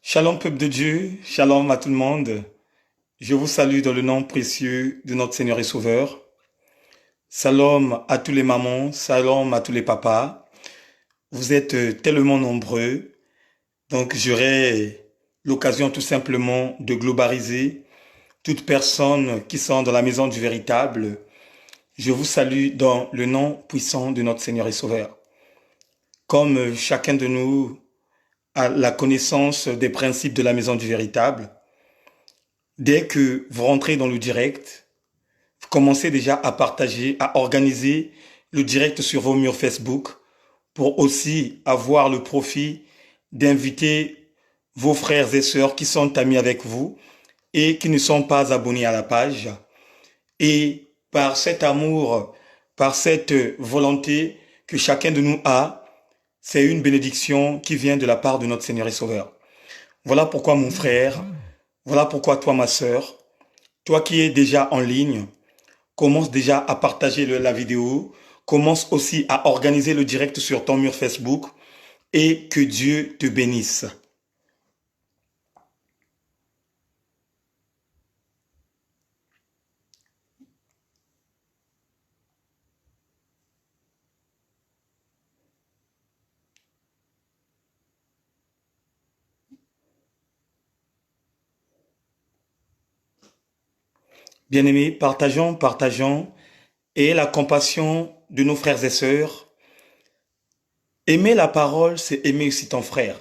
Shalom peuple de Dieu, shalom à tout le monde. Je vous salue dans le nom précieux de notre Seigneur et Sauveur. Shalom à tous les mamans, shalom à tous les papas. Vous êtes tellement nombreux, donc j'aurai l'occasion tout simplement de globaliser toutes personnes qui sont dans la maison du véritable. Je vous salue dans le nom puissant de notre Seigneur et Sauveur. Comme chacun de nous a la connaissance des principes de la maison du véritable, dès que vous rentrez dans le direct, vous commencez déjà à partager, à organiser le direct sur vos murs Facebook pour aussi avoir le profit d'inviter vos frères et sœurs qui sont amis avec vous et qui ne sont pas abonnés à la page. Et par cet amour, par cette volonté que chacun de nous a, c'est une bénédiction qui vient de la part de notre Seigneur et Sauveur. Voilà pourquoi mon frère, voilà pourquoi toi ma sœur, toi qui es déjà en ligne, commence déjà à partager la vidéo, commence aussi à organiser le direct sur ton mur Facebook et que Dieu te bénisse. Bien-aimés, partageons, et la compassion de nos frères et sœurs. Aimer la parole, c'est aimer aussi ton frère,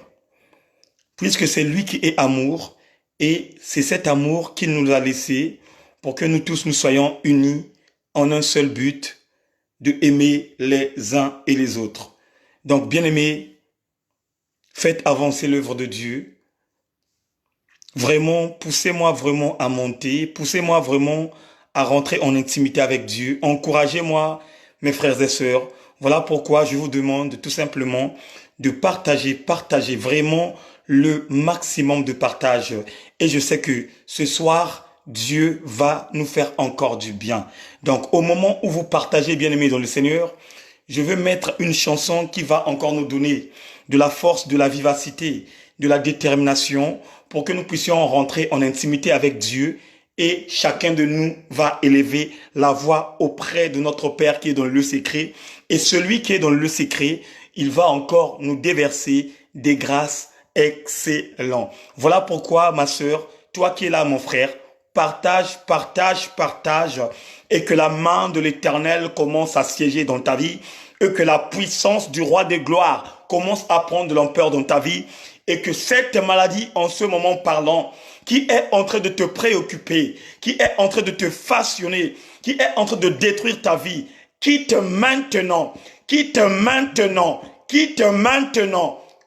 puisque c'est lui qui est amour, et c'est cet amour qu'il nous a laissé pour que nous tous nous soyons unis en un seul but, de aimer les uns et les autres. Donc, bien-aimés, faites avancer l'œuvre de Dieu. Vraiment, poussez-moi vraiment à monter, poussez-moi vraiment à rentrer en intimité avec Dieu. Encouragez-moi, mes frères et sœurs. Voilà pourquoi je vous demande tout simplement de partager vraiment le maximum de partage. Et je sais que ce soir, Dieu va nous faire encore du bien. Donc, au moment où vous partagez, bien-aimés dans le Seigneur, je veux mettre une chanson qui va encore nous donner de la force, de la vivacité, de la détermination pour que nous puissions rentrer en intimité avec Dieu et chacun de nous va élever la voix auprès de notre Père qui est dans le lieu secret. Et celui qui est dans le lieu secret, il va encore nous déverser des grâces excellentes. Voilà pourquoi, ma sœur, toi qui es là, mon frère, partage, et que la main de l'Éternel commence à siéger dans ta vie, et que la puissance du roi des gloires commence à prendre de l'ampleur dans ta vie, et que cette maladie, en ce moment parlant, qui est en train de te préoccuper, qui est en train de te façonner, qui est en train de détruire ta vie, quitte maintenant,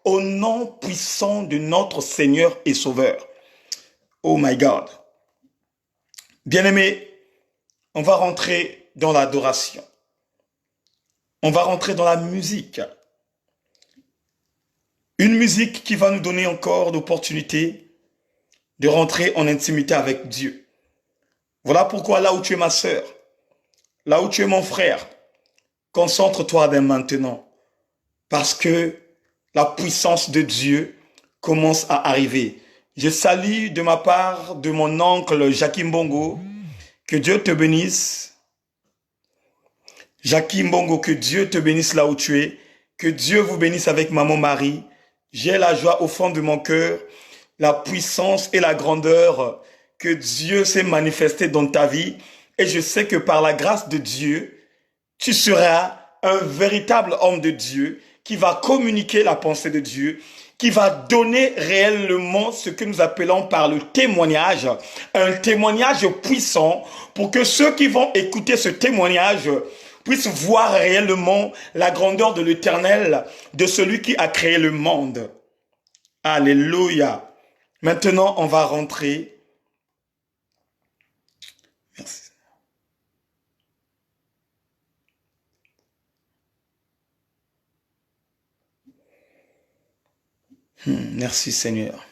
au nom puissant de notre Seigneur et Sauveur. Oh my God. Bien-aimés, on va rentrer dans l'adoration. On va rentrer dans la musique. Une musique qui va nous donner encore l'opportunité de rentrer en intimité avec Dieu. Voilà pourquoi là où tu es ma sœur, là où tu es mon frère, concentre-toi dès maintenant. Parce que la puissance de Dieu commence à arriver. Je salue de ma part de mon oncle Jackie Mbongo. Que Dieu te bénisse. Jackie Mbongo, que Dieu te bénisse là où tu es. Que Dieu vous bénisse avec maman Marie. J'ai la joie au fond de mon cœur, la puissance et la grandeur que Dieu s'est manifesté dans ta vie. Et je sais que par la grâce de Dieu, tu seras un véritable homme de Dieu qui va communiquer la pensée de Dieu, qui va donner réellement ce que nous appelons par le témoignage, un témoignage puissant pour que ceux qui vont écouter ce témoignage puissent voir réellement la grandeur de l'Éternel, de celui qui a créé le monde. Alléluia. Maintenant, on va rentrer. Merci. Merci Seigneur.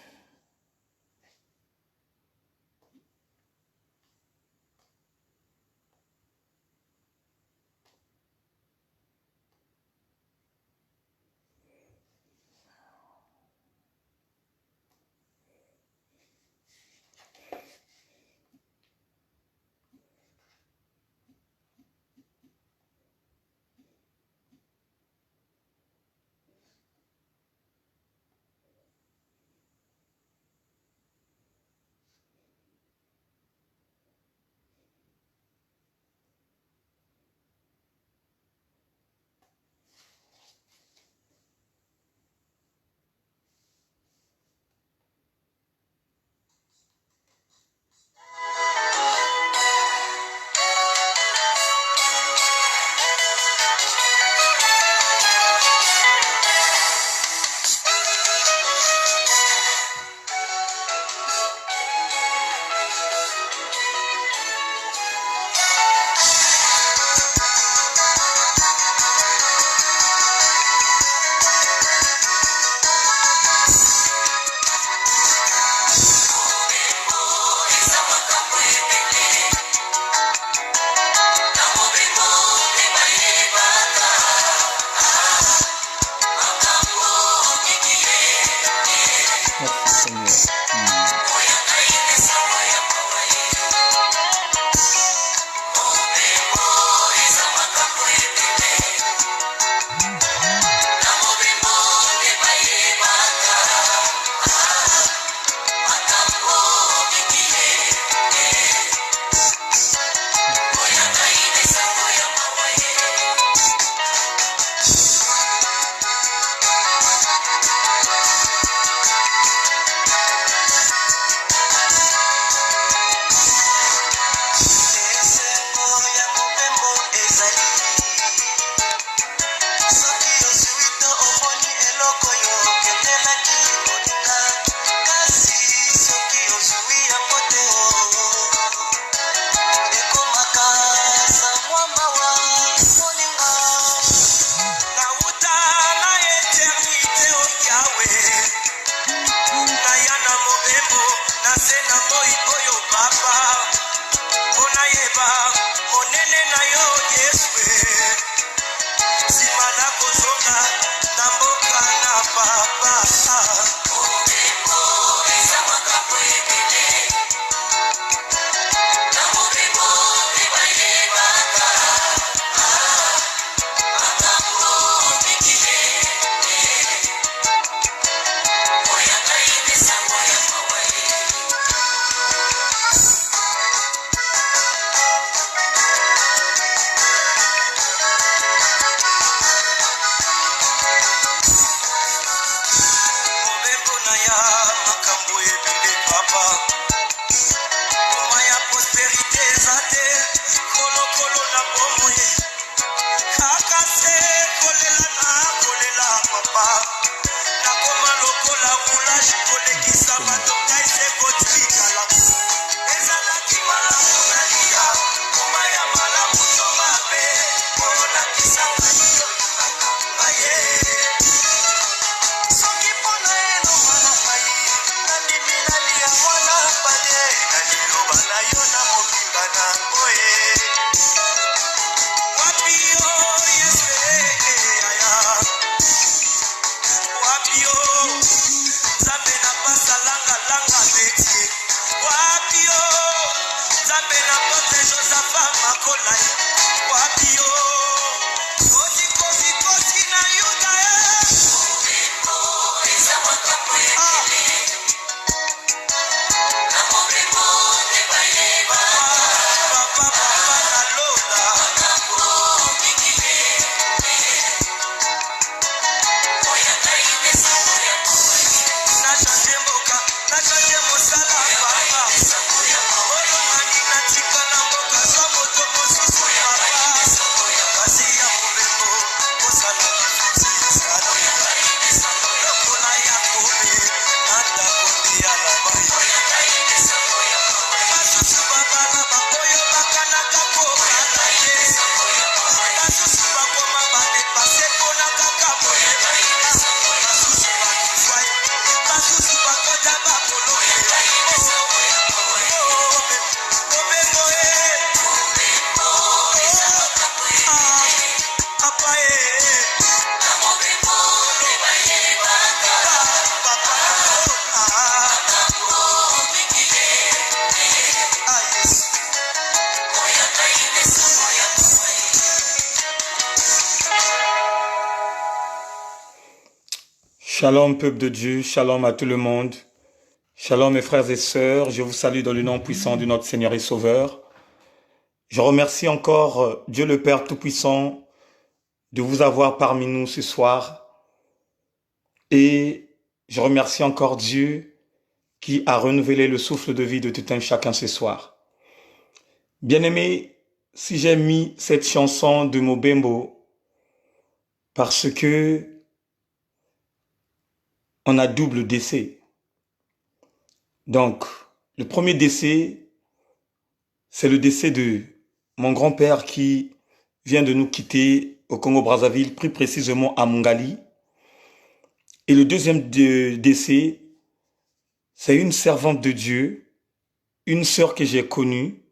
Shalom peuple de Dieu, shalom à tout le monde. Shalom mes frères et sœurs, je vous salue dans le nom puissant de notre Seigneur et Sauveur. Je remercie encore Dieu le Père Tout-Puissant de vous avoir parmi nous ce soir. Et je remercie encore Dieu qui a renouvelé le souffle de vie de tout un chacun ce soir. Bien-aimés, si j'ai mis cette chanson de Mobembo, parce que on a double décès. Donc, le premier décès, c'est le décès de mon grand-père qui vient de nous quitter au Congo-Brazzaville, plus précisément à Mongali. Et le deuxième décès, c'est une servante de Dieu, une sœur que j'ai connue,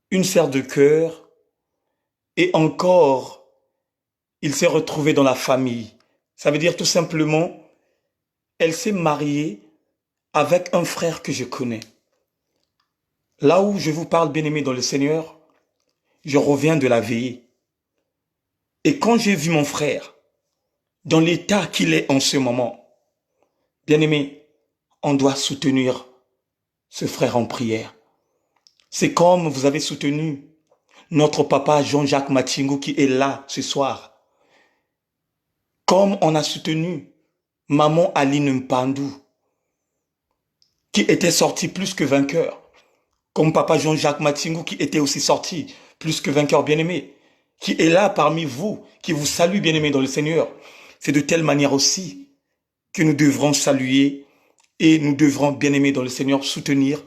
une sœur de cœur, et encore, il s'est retrouvé dans la famille. Ça veut dire tout simplement, elle s'est mariée avec un frère que je connais. Là où je vous parle, bien-aimé dans le Seigneur, je reviens de la veillée. Et quand j'ai vu mon frère, dans l'état qu'il est en ce moment, bien-aimé, on doit soutenir ce frère en prière. C'est comme vous avez soutenu notre papa Jean-Jacques Matingo qui est là ce soir. Comme on a soutenu maman Aline Mpandou, qui était sorti plus que vainqueur, comme papa Jean-Jacques Matingo qui était aussi sorti plus que vainqueur, bien-aimé, qui est là parmi vous, qui vous salue, bien-aimé dans le Seigneur. C'est de telle manière aussi que nous devrons saluer et nous devrons, bien-aimé dans le Seigneur, soutenir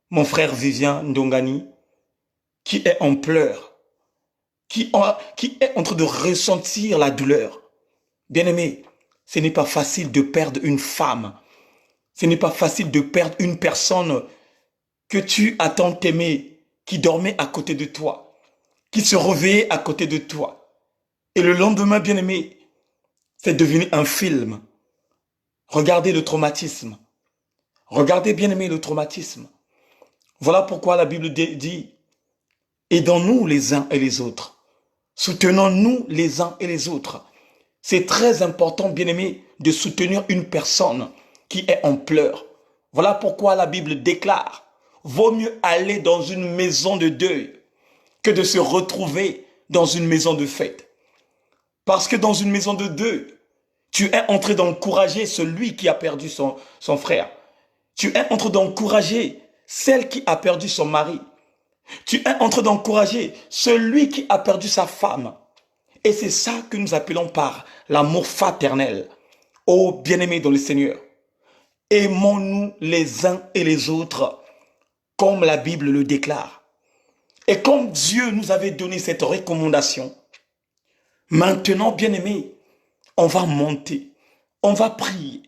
mon frère Vivien Ndongani, qui est en pleurs, qui est en train de ressentir la douleur. Bien-aimé, ce n'est pas facile de perdre une femme. Ce n'est pas facile de perdre une personne que tu as tant aimée, qui dormait à côté de toi, qui se réveillait à côté de toi. Et le lendemain, bien-aimé, c'est devenu un film. Regardez le traumatisme. Regardez, bien-aimé, le traumatisme. Voilà pourquoi la Bible dit, aidons-nous les uns et les autres. Soutenons-nous les uns et les autres. C'est très important, bien-aimé, de soutenir une personne qui est en pleurs. Voilà pourquoi la Bible déclare, vaut mieux aller dans une maison de deuil que de se retrouver dans une maison de fête. Parce que dans une maison de deuil, tu es en train d'encourager celui qui a perdu son frère. Tu es en train d'encourager celle qui a perdu son mari. Tu es en train d'encourager celui qui a perdu sa femme. Et c'est ça que nous appelons par l'amour fraternel. Ô bien-aimés dans le Seigneur, aimons-nous les uns et les autres, comme la Bible le déclare. Et comme Dieu nous avait donné cette recommandation, maintenant, bien-aimés, on va monter, on va prier,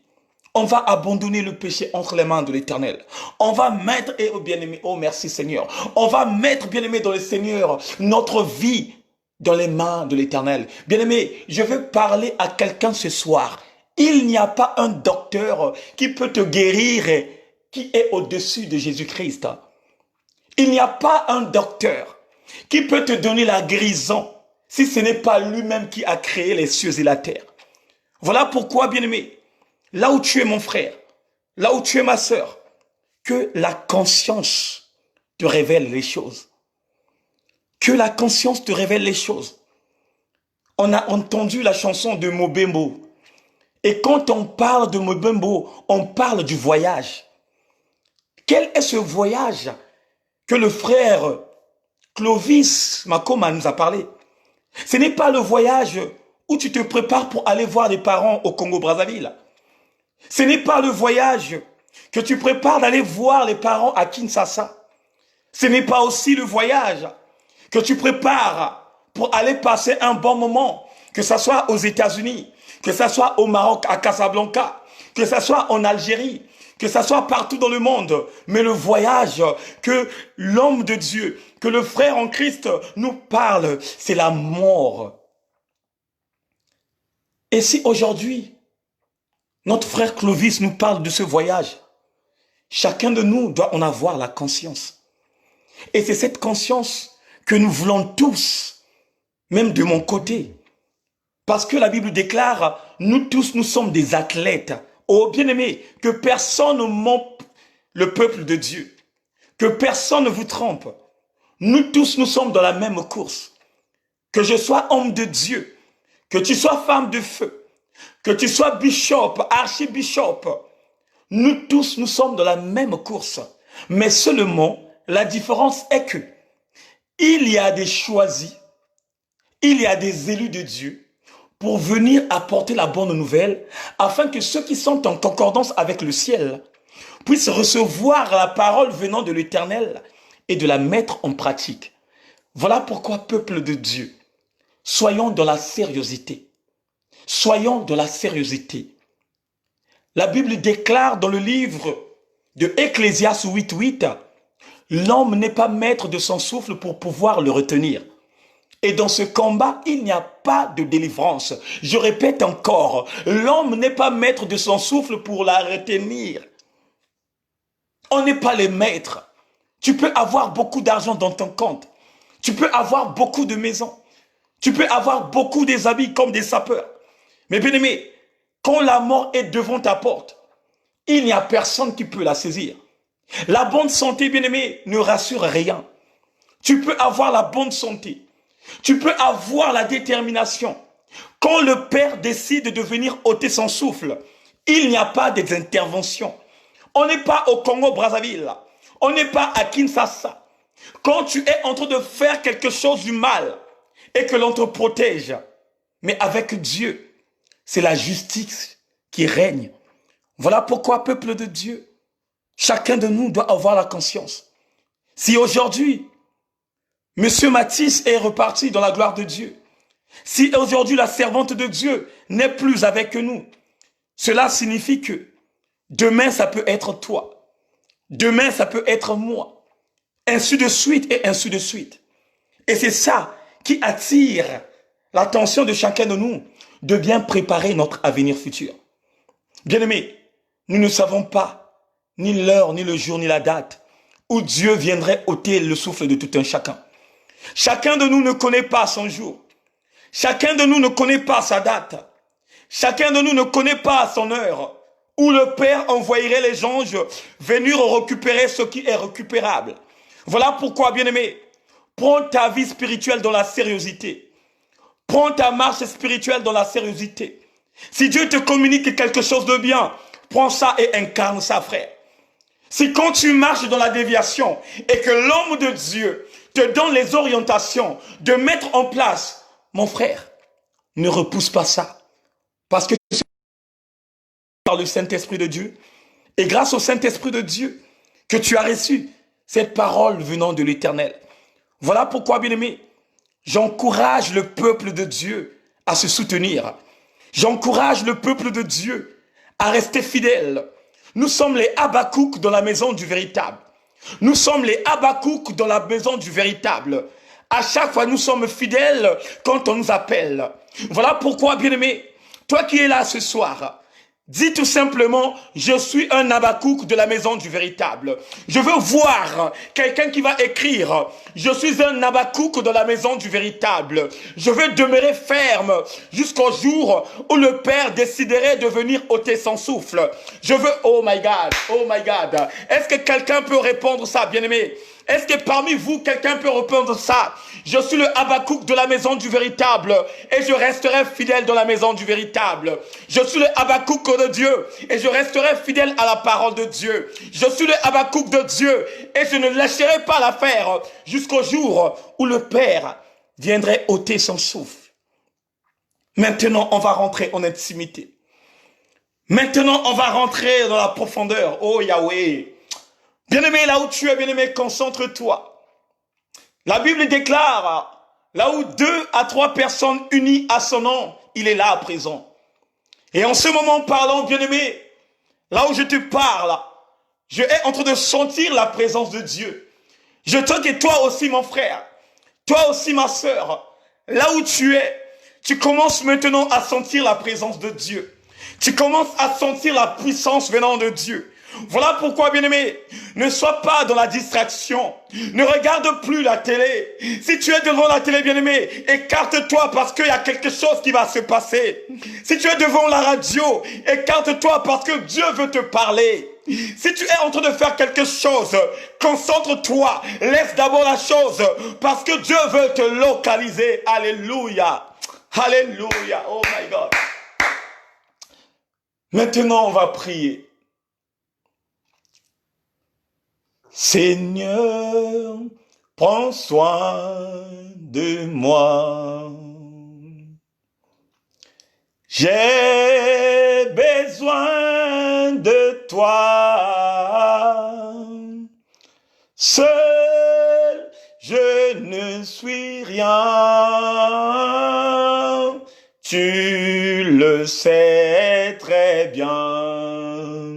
On va abandonner le péché entre les mains de l'Éternel. On va mettre, et oh bien-aimé, oh merci Seigneur, on va mettre, bien-aimé, dans le Seigneur, notre vie dans les mains de l'Éternel. Bien-aimé, je veux parler à quelqu'un ce soir. Il n'y a pas un docteur qui peut te guérir qui est au-dessus de Jésus-Christ. Il n'y a pas un docteur qui peut te donner la guérison si ce n'est pas lui-même qui a créé les cieux et la terre. Voilà pourquoi, bien-aimé, là où tu es mon frère, là où tu es ma sœur, que la conscience te révèle les choses. Que la conscience te révèle les choses. On a entendu la chanson de Mobembo. Et quand on parle de Mobembo, on parle du voyage. Quel est ce voyage que le frère Clovis Makoma nous a parlé? Ce n'est pas le voyage où tu te prépares pour aller voir les parents au Congo-Brazzaville. Ce n'est pas le voyage que tu prépares d'aller voir les parents à Kinshasa. Ce n'est pas aussi le voyage que tu prépares pour aller passer un bon moment, que ce soit aux États-Unis, que ce soit au Maroc, à Casablanca, que ce soit en Algérie, que ce soit partout dans le monde. Mais le voyage que l'homme de Dieu, que le frère en Christ nous parle, c'est la mort. Et si aujourd'hui, notre frère Clovis nous parle de ce voyage, chacun de nous doit en avoir la conscience. Et c'est cette conscience que nous voulons tous, même de mon côté. Parce que la Bible déclare, nous tous, nous sommes des athlètes. Oh bien-aimés, que personne ne ment le peuple de Dieu. Que personne ne vous trompe. Nous tous, nous sommes dans la même course. Que je sois homme de Dieu, que tu sois femme de feu, que tu sois bishop, archibishop, nous tous, nous sommes dans la même course. Mais seulement, la différence est que il y a des choisis, il y a des élus de Dieu pour venir apporter la bonne nouvelle afin que ceux qui sont en concordance avec le ciel puissent recevoir la parole venant de l'Éternel et de la mettre en pratique. Voilà pourquoi, peuple de Dieu, soyons dans la sérieuxité. Soyons dans la sérieuxité. La Bible déclare dans le livre de Ecclésiaste 8:8, l'homme n'est pas maître de son souffle pour pouvoir le retenir. Et dans ce combat, il n'y a pas de délivrance. Je répète encore, l'homme n'est pas maître de son souffle pour la retenir. On n'est pas les maîtres. Tu peux avoir beaucoup d'argent dans ton compte. Tu peux avoir beaucoup de maisons. Tu peux avoir beaucoup des habits comme des sapeurs. Mais bien aimé, quand la mort est devant ta porte, il n'y a personne qui peut la saisir. La bonne santé, bien aimé, ne rassure rien. Tu peux avoir la bonne santé. Tu peux avoir la détermination. Quand le Père décide de venir ôter son souffle, il n'y a pas d'intervention. On n'est pas au Congo-Brazzaville. On n'est pas à Kinshasa. Quand tu es en train de faire quelque chose du mal et que l'on te protège, mais avec Dieu, c'est la justice qui règne. Voilà pourquoi, peuple de Dieu, chacun de nous doit avoir la conscience. Si aujourd'hui, Monsieur Matisse est reparti dans la gloire de Dieu, si aujourd'hui la servante de Dieu n'est plus avec nous, cela signifie que demain ça peut être toi, demain ça peut être moi, ainsi de suite et ainsi de suite. Et c'est ça qui attire l'attention de chacun de nous, de bien préparer notre avenir futur. Bien-aimés, nous ne savons pas ni l'heure, ni le jour, ni la date où Dieu viendrait ôter le souffle de tout un chacun. Chacun de nous ne connaît pas son jour. Chacun de nous ne connaît pas sa date. Chacun de nous ne connaît pas son heure où le Père envoyerait les anges venir récupérer ce qui est récupérable. Voilà pourquoi, bien-aimé, prends ta vie spirituelle dans la sérieuxité. Prends ta marche spirituelle dans la sérieuxité. Si Dieu te communique quelque chose de bien, prends ça et incarne ça, frère. Si quand tu marches dans la déviation et que l'homme de Dieu te donne les orientations de mettre en place, mon frère, ne repousse pas ça. Parce que c'est par le Saint-Esprit de Dieu et grâce au Saint-Esprit de Dieu que tu as reçu cette parole venant de l'Éternel. Voilà pourquoi, bien-aimé, j'encourage le peuple de Dieu à se soutenir. J'encourage le peuple de Dieu à rester fidèles. Nous sommes les Habakkuk dans la maison du véritable. Nous sommes les Habakkuk dans la maison du véritable. À chaque fois, nous sommes fidèles quand on nous appelle. Voilà pourquoi, bien-aimé, toi qui es là ce soir, dis tout simplement, je suis un Habakkuk de la maison du véritable. Je veux voir quelqu'un qui va écrire, je suis un Habakkuk de la maison du véritable. Je veux demeurer ferme jusqu'au jour où le Père déciderait de venir ôter son souffle. Je veux, oh my God. Est-ce que quelqu'un peut répondre ça, bien-aimé? Est-ce que parmi vous, quelqu'un peut répondre ça? Je suis le Habakkuk de la maison du véritable et je resterai fidèle dans la maison du véritable. Je suis le Habakkuk de Dieu et je resterai fidèle à la parole de Dieu. Je suis le Habakkuk de Dieu et je ne lâcherai pas l'affaire jusqu'au jour où le Père viendrait ôter son souffle. Maintenant, on va rentrer en intimité. Maintenant, on va rentrer dans la profondeur. Oh Yahweh. Bien-aimé, là où tu es, bien-aimé, concentre-toi. La Bible déclare, là où 2 à 3 personnes unies à son nom, il est là à présent. Et en ce moment parlant, bien-aimé, là où je te parle, je suis en train de sentir la présence de Dieu. Je te dis, toi aussi, mon frère, toi aussi, ma sœur, là où tu es, tu commences maintenant à sentir la présence de Dieu. Tu commences à sentir la puissance venant de Dieu. Voilà pourquoi, bien-aimé, ne sois pas dans la distraction. Ne regarde plus la télé. Si tu es devant la télé, bien-aimé, écarte-toi parce qu'il y a quelque chose qui va se passer. Si tu es devant la radio, écarte-toi parce que Dieu veut te parler. Si tu es en train de faire quelque chose, concentre-toi. Laisse d'abord la chose parce que Dieu veut te localiser. Alléluia. Alléluia. Oh my God. Maintenant, on va prier. Seigneur, prends soin de moi. J'ai besoin de toi. Seul, je ne suis rien. Tu le sais très bien.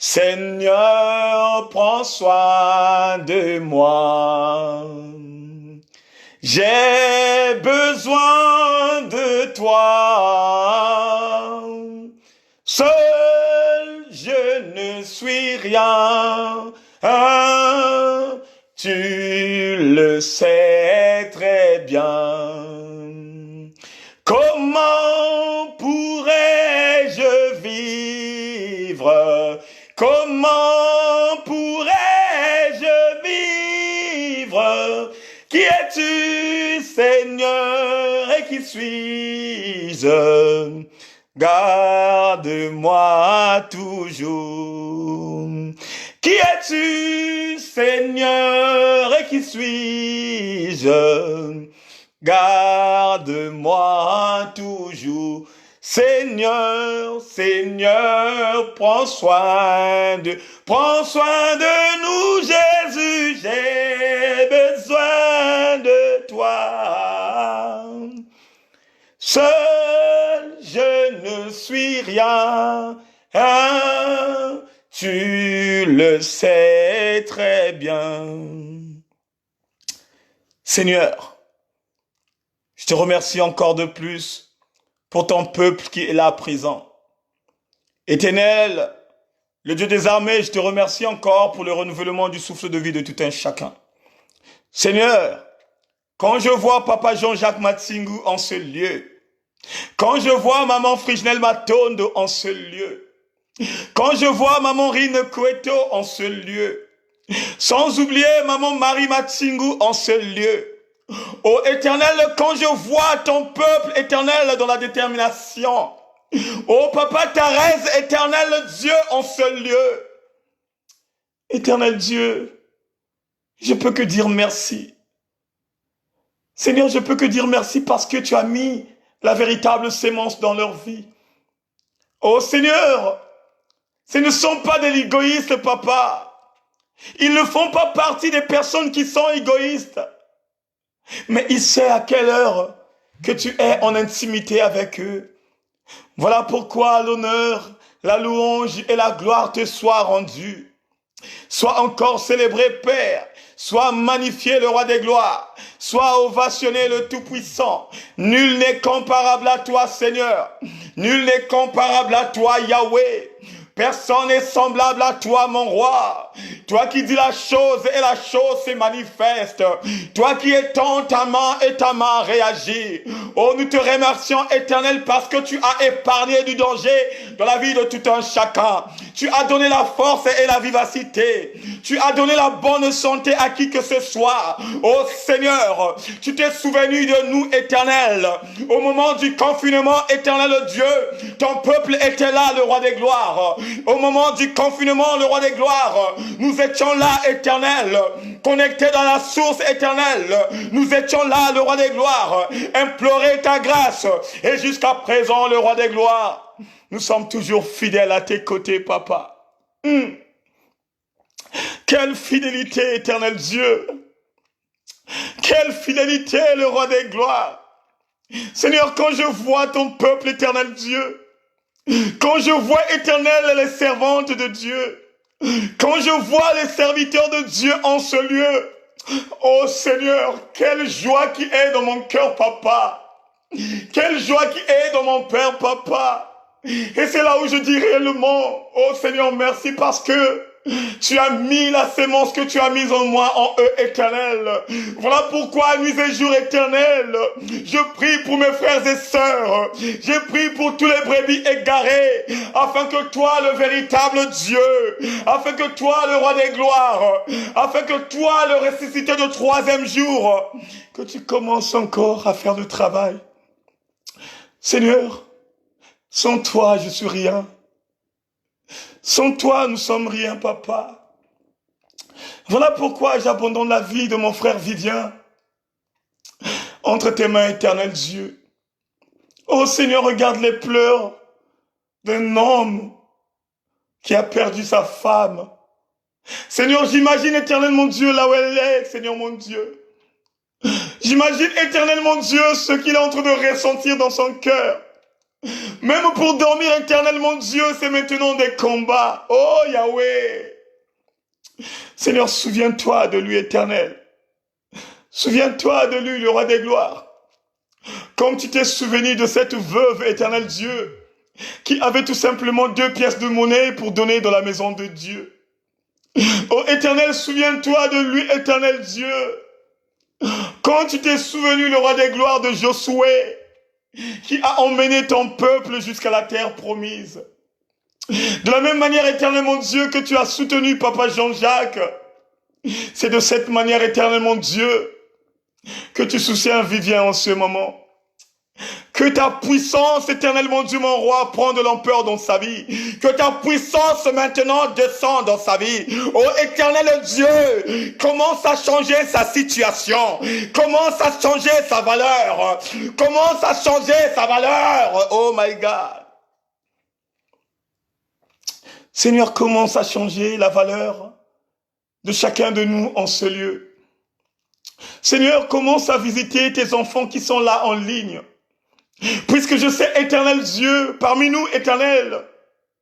Seigneur, prends soin de moi. J'ai besoin de toi. Seul, je ne suis rien. Tu le sais très bien. Comment pourrais-je vivre? Comment pourrais-je vivre? Qui es-tu, Seigneur, et qui suis-je? Garde-moi toujours. Qui es-tu, Seigneur, et qui suis-je? Garde-moi toujours. Seigneur, Seigneur, prends soin de nous, Jésus, j'ai besoin de toi. Seul, je ne suis rien, tu le sais très bien. Seigneur, je te remercie encore de plus pour ton peuple qui est là présent. Éternel, le Dieu des armées, je te remercie encore pour le renouvellement du souffle de vie de tout un chacun. Seigneur, quand je vois Papa Jean-Jacques Matsingu en ce lieu, quand je vois Maman Frijnel Matondo en ce lieu, quand je vois Maman Rine Koueto en ce lieu, sans oublier Maman Marie Matsingu en ce lieu, ô Éternel, quand je vois ton peuple, Éternel, dans la détermination, ô Papa Thérèse, Éternel Dieu, en ce lieu, Éternel Dieu, je peux que dire merci. Seigneur, je peux que dire merci parce que tu as mis la véritable sémence dans leur vie. Oh Seigneur, ce ne sont pas des égoïstes, Papa. Ils ne font pas partie des personnes qui sont égoïstes. Mais il sait à quelle heure que tu es en intimité avec eux. Voilà pourquoi l'honneur, la louange et la gloire te soient rendues. Sois encore célébré, Père. Sois magnifié, le roi des gloires. Sois ovationné, le Tout-Puissant. Nul n'est comparable à toi, Seigneur. Nul n'est comparable à toi, Yahweh. Personne n'est semblable à toi, mon roi. Toi qui dis la chose et la chose se manifeste. Toi qui étends ta main et ta main réagit. Oh, nous te remercions, Éternel, parce que tu as épargné du danger dans la vie de tout un chacun. Tu as donné la force et la vivacité. Tu as donné la bonne santé à qui que ce soit. Oh Seigneur, tu t'es souvenu de nous, Éternel. Au moment du confinement, Éternel Dieu, ton peuple était là, le roi des gloires. Au moment du confinement, le roi des gloires, nous étions là, Éternel, connectés dans la source éternelle. Nous étions là, le roi des gloires, implorer ta grâce. Et jusqu'à présent, le roi des gloires, nous sommes toujours fidèles à tes côtés, papa. Quelle fidélité, éternel Dieu. Quelle fidélité, le roi des gloires. Seigneur, quand je vois ton peuple, éternel Dieu, quand je vois, éternel, les servantes de Dieu, quand je vois les serviteurs de Dieu en ce lieu, oh Seigneur, quelle joie qui est dans mon cœur, papa. Quelle joie qui est dans mon Père, papa. Et c'est là où je dis réellement, oh Seigneur, merci parce que tu as mis la sémence que tu as mise en moi, en eux, éternel. Voilà pourquoi, nuit et jour, éternel, je prie pour mes frères et sœurs. Je prie pour tous les brebis égarés, afin que toi, le véritable Dieu, afin que toi, le roi des gloires, afin que toi, le ressuscité de troisième jour, que tu commences encore à faire le travail. Seigneur, sans toi, je suis rien. Sans toi, nous sommes rien, papa. Voilà pourquoi j'abandonne la vie de mon frère Vivien entre tes mains, éternel Dieu. Oh Seigneur, regarde les pleurs d'un homme qui a perdu sa femme. Seigneur, j'imagine éternel mon Dieu là où elle est, Seigneur mon Dieu. J'imagine éternel mon Dieu ce qu'il est en train de ressentir dans son cœur. Même pour dormir, éternel mon Dieu, c'est maintenant des combats. Oh Yahweh. Seigneur, souviens-toi de lui, éternel. Souviens-toi de lui, le roi des gloires. Comme tu t'es souvenu de cette veuve, éternel Dieu, qui avait tout simplement 2 pièces de monnaie pour donner dans la maison de Dieu. Oh éternel, souviens-toi de lui, éternel Dieu. Quand tu t'es souvenu, le roi des gloires, de Josué, qui a emmené ton peuple jusqu'à la terre promise. De la même manière, éternel mon Dieu, que tu as soutenu papa Jean-Jacques, c'est de cette manière, éternel mon Dieu, que tu soutiens Vivien en ce moment. Que ta puissance, éternel mon Dieu, mon roi, prend de l'ampleur dans sa vie. Que ta puissance maintenant descend dans sa vie. Oh éternel Dieu, commence à changer sa situation. Commence à changer sa valeur. Commence à changer sa valeur. Oh my God. Seigneur, commence à changer la valeur de chacun de nous en ce lieu. Seigneur, commence à visiter tes enfants qui sont là en ligne. Puisque je sais, éternel Dieu, parmi nous, éternel,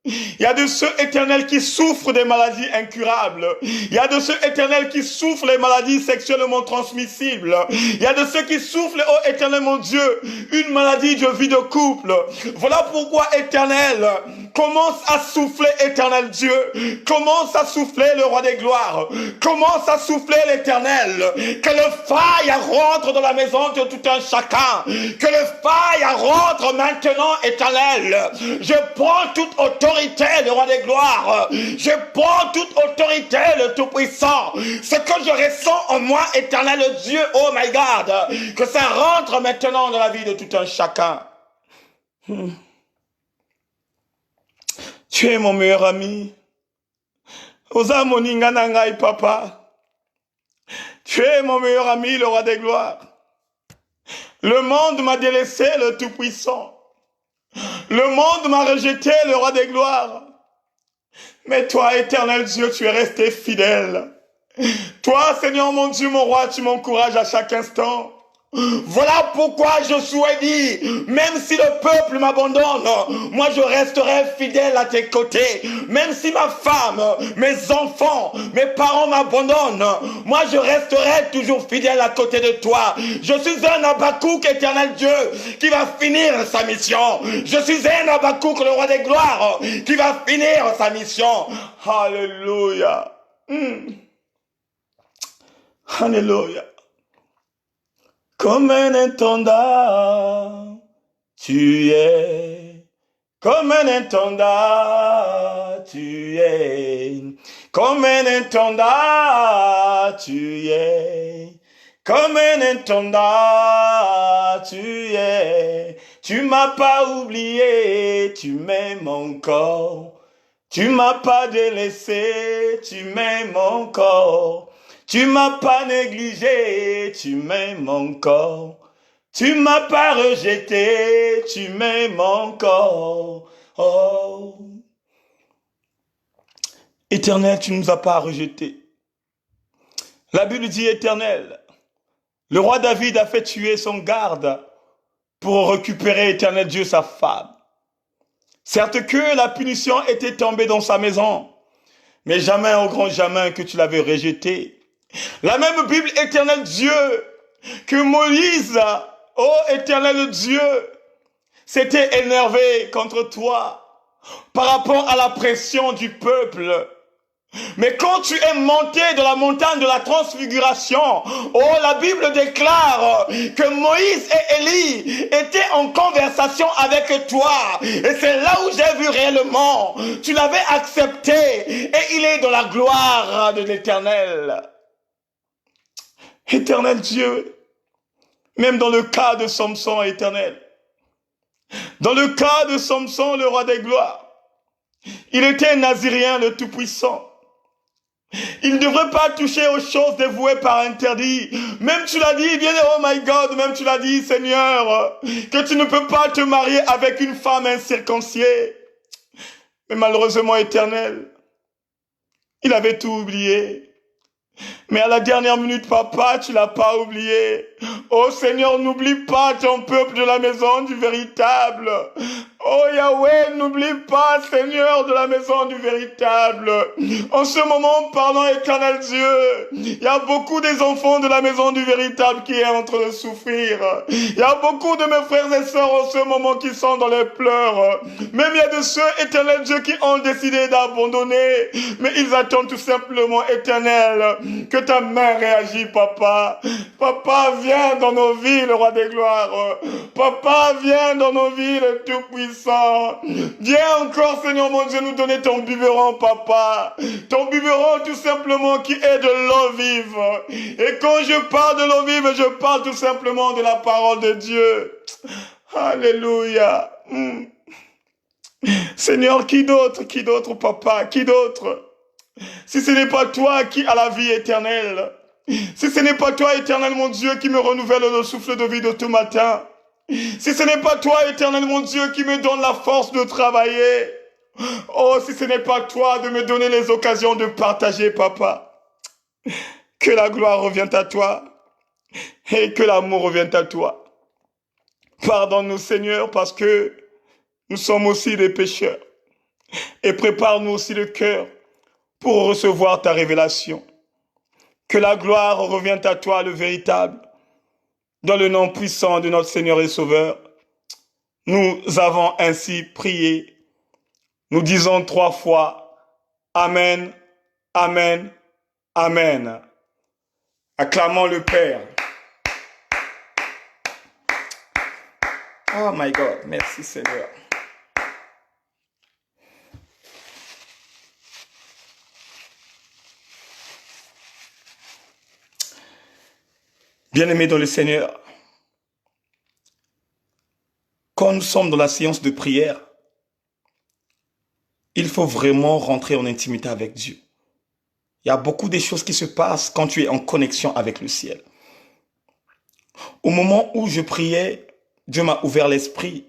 il y a de ceux éternels qui souffrent des maladies incurables. Il y a de ceux éternels qui souffrent des maladies sexuellement transmissibles. Il y a de ceux qui souffrent, oh éternel mon Dieu, une maladie de vie de couple. Voilà pourquoi, éternel, commence à souffler, éternel Dieu. Commence à souffler, le roi des gloires. Commence à souffler, l'éternel. Que le feu rentre dans la maison de tout un chacun. Que le feu rentre maintenant, éternel. Je prends toute autorité, le roi des gloires. Je prends toute autorité, le Tout-Puissant. Ce que je ressens en moi, éternel Dieu, oh my God, que ça rentre maintenant dans la vie de tout un chacun. Tu es mon meilleur ami. Osa moninga nangai, papa. Tu es mon meilleur ami, le roi des gloires. Le monde m'a délaissé, le Tout-Puissant. Le monde m'a rejeté, le roi des gloires. Mais toi, éternel Dieu, tu es resté fidèle. Toi, Seigneur mon Dieu, mon roi, tu m'encourages à chaque instant. Voilà pourquoi Josué dit, même si le peuple m'abandonne, moi je resterai fidèle à tes côtés. Même si ma femme, mes enfants, mes parents m'abandonnent, moi je resterai toujours fidèle à côté de toi. Je suis un Habakkuk, éternel Dieu, qui va finir sa mission. Je suis un Habakkuk, le roi des gloires, qui va finir sa mission. Alléluia. Alléluia. Comme un intendant, tu es. Comme un intendant, tu es. Comme un intendant, tu es. Comme un intendant, tu es. Tu m'as pas oublié, tu m'aimes encore. Tu m'as pas délaissé, tu m'aimes encore. Tu m'as pas négligé, tu m'aimes encore. Tu m'as pas rejeté, tu m'aimes encore. Oh. Éternel, tu ne nous as pas rejetés. La Bible dit Éternel. Le roi David a fait tuer son garde pour récupérer, Éternel Dieu, sa femme. Certes que la punition était tombée dans sa maison, mais jamais, au grand jamais, que tu l'avais rejeté. La même Bible, éternel Dieu, que Moïse, oh éternel Dieu, s'était énervé contre toi par rapport à la pression du peuple. Mais quand tu es monté de la montagne de la transfiguration, oh, la Bible déclare que Moïse et Élie étaient en conversation avec toi. Et c'est là où j'ai vu réellement, tu l'avais accepté et il est dans la gloire de l'Éternel. Éternel Dieu, même dans le cas de Samson, éternel, dans le cas de Samson, le roi des gloires, il était un Nazirien, le Tout-Puissant. Il ne devrait pas toucher aux choses dévouées par interdit. Même tu l'as dit, bien, oh my God, même tu l'as dit, Seigneur, que tu ne peux pas te marier avec une femme incirconciée. Mais malheureusement, éternel, il avait tout oublié. Mais à la dernière minute, papa, tu l'as pas oublié. Oh Seigneur, n'oublie pas ton peuple de la maison du véritable. Oh Yahweh, n'oublie pas, Seigneur, de la maison du véritable. En ce moment, pardon, éternel Dieu, il y a beaucoup des enfants de la maison du véritable qui est en train de souffrir. Il y a beaucoup de mes frères et sœurs en ce moment qui sont dans les pleurs. Même il y a de ceux, éternel Dieu, qui ont décidé d'abandonner. Mais ils attendent tout simplement, éternel, que ta main réagisse, papa. Papa, viens dans nos vies, le roi des gloires. Papa, viens dans nos vies, le Tout-Puissant. Viens encore, Seigneur mon Dieu, nous donner ton biberon, papa. Ton biberon, tout simplement, qui est de l'eau vive. Et quand je parle de l'eau vive, je parle tout simplement de la parole de Dieu. Alléluia. Seigneur, qui d'autre, papa, qui d'autre? Si ce n'est pas toi qui as la vie éternelle, si ce n'est pas toi, éternel mon Dieu, qui me renouvelle le souffle de vie de tout matin, si ce n'est pas toi, éternel mon Dieu, qui me donne la force de travailler, oh, si ce n'est pas toi de me donner les occasions de partager, papa, que la gloire revienne à toi et que l'amour revienne à toi. Pardonne-nous, Seigneur, parce que nous sommes aussi des pécheurs. Et prépare-nous aussi le cœur pour recevoir ta révélation. Que la gloire revienne à toi, le véritable. Dans le nom puissant de notre Seigneur et Sauveur, nous avons ainsi prié. Nous disons 3 fois, Amen, Amen, Amen. Acclamons le Père. Oh my God, merci Seigneur. Bien-aimés dans le Seigneur, quand nous sommes dans la séance de prière, il faut vraiment rentrer en intimité avec Dieu. Il y a beaucoup de choses qui se passent quand tu es en connexion avec le ciel. Au moment où je priais, Dieu m'a ouvert l'esprit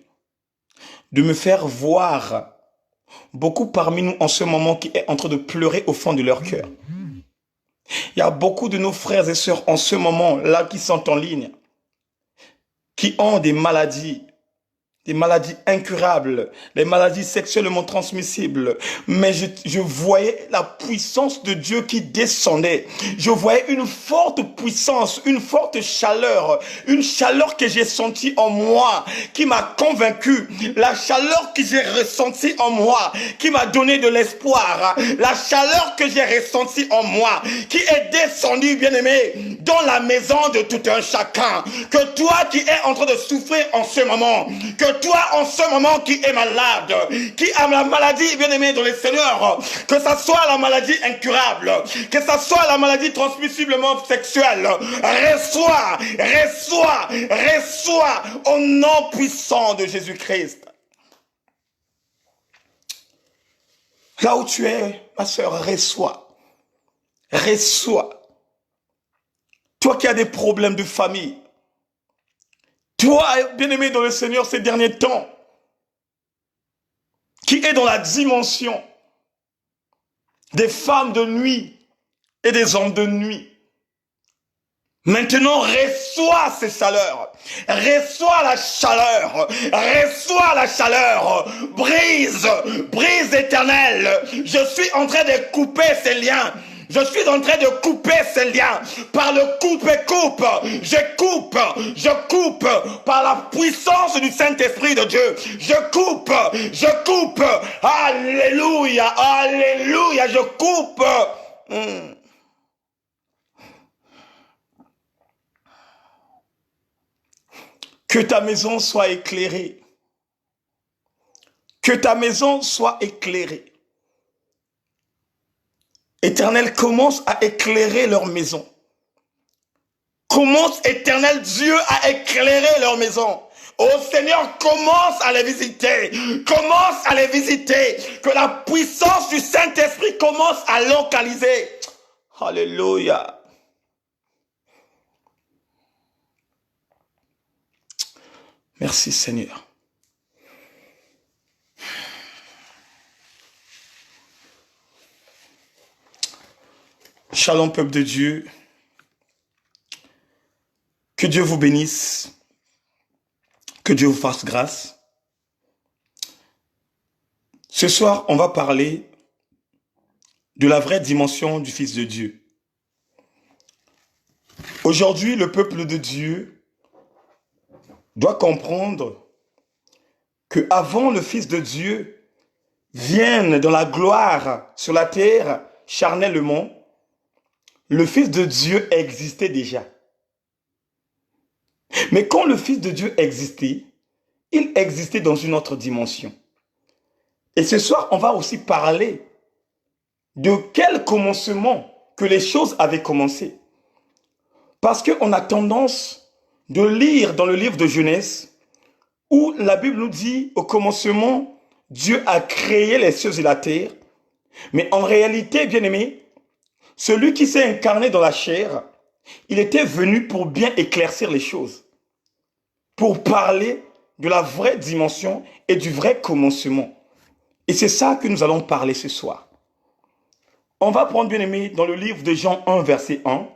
de me faire voir beaucoup parmi nous en ce moment qui est en train de pleurer au fond de leur cœur. Il y a beaucoup de nos frères et sœurs en ce moment-là qui sont en ligne, qui ont des maladies incurables, des maladies sexuellement transmissibles. Mais je voyais la puissance de Dieu qui descendait. Je voyais une forte puissance, une forte chaleur, une chaleur que j'ai sentie en moi, qui m'a convaincu. La chaleur que j'ai ressentie en moi, qui m'a donné de l'espoir. La chaleur que j'ai ressentie en moi, qui est descendue, bien-aimé, dans la maison de tout un chacun. Que toi qui es en train de souffrir en ce moment, que toi en ce moment qui es malade, qui a la maladie, bien-aimé dans le Seigneur, que ça soit la maladie incurable, que ça soit la maladie transmissiblement sexuelle, reçois, reçois, reçois au nom puissant de Jésus-Christ. Là où tu es, ma soeur, reçois, reçois. Toi qui as des problèmes de famille, toi, bien-aimé dans le Seigneur ces derniers temps, qui est dans la dimension des femmes de nuit et des hommes de nuit, maintenant reçois ces chaleurs, reçois la chaleur, reçois la chaleur, brise, brise éternelle. Je suis en train de couper ces liens. Je suis en train de couper ces liens par le coupe-coupe. Je coupe par la puissance du Saint-Esprit de Dieu. Je coupe. Alléluia, alléluia, je coupe. Que ta maison soit éclairée. Que ta maison soit éclairée. Éternel, commence à éclairer leur maison. Commence, Éternel Dieu, à éclairer leur maison. Oh Seigneur, commence à les visiter. Commence à les visiter. Que la puissance du Saint-Esprit commence à localiser. Alléluia. Merci Seigneur. Shalom peuple de Dieu. Que Dieu vous bénisse. Que Dieu vous fasse grâce. Ce soir, on va parler de la vraie dimension du Fils de Dieu. Aujourd'hui, le peuple de Dieu doit comprendre que avant le Fils de Dieu vienne dans la gloire sur la terre charnellement, le Fils de Dieu existait déjà. Mais quand le Fils de Dieu existait, il existait dans une autre dimension. Et ce soir, on va aussi parler de quel commencement que les choses avaient commencé. Parce qu'on a tendance de lire dans le livre de Genèse, où la Bible nous dit, au commencement, Dieu a créé les cieux et la terre. Mais en réalité, bien aimé, celui qui s'est incarné dans la chair, il était venu pour bien éclaircir les choses, pour parler de la vraie dimension et du vrai commencement. Et c'est ça que nous allons parler ce soir. On va prendre, bien aimé, dans le livre de Jean 1, verset 1.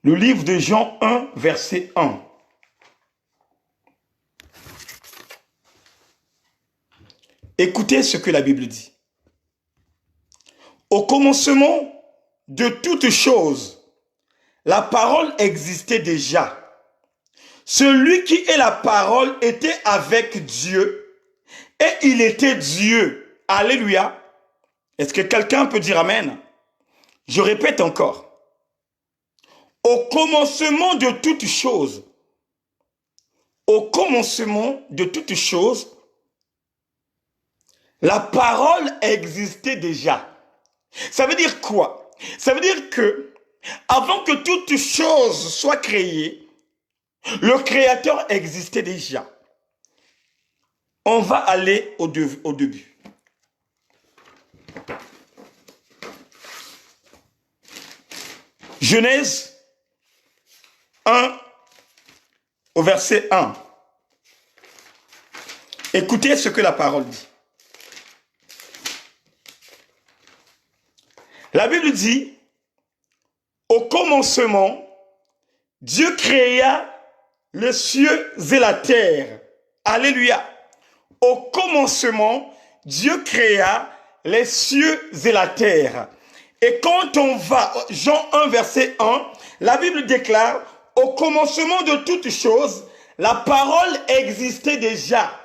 Le livre de Jean 1, verset 1. Écoutez ce que la Bible dit. Au commencement de toutes choses, la parole existait déjà. Celui qui est la parole était avec Dieu et il était Dieu. Alléluia. Est-ce que quelqu'un peut dire Amen? Je répète encore. Au commencement de toutes choses, au commencement de toutes choses, la parole existait déjà. Ça veut dire quoi? Ça veut dire que avant que toute chose soit créée, le Créateur existait déjà. On va aller au début. Genèse 1 au verset 1. Écoutez ce que la parole dit. La Bible dit, au commencement, Dieu créa les cieux et la terre. Alléluia. Au commencement, Dieu créa les cieux et la terre. Et quand on va, Jean 1, verset 1, la Bible déclare, au commencement de toutes choses, la parole existait déjà.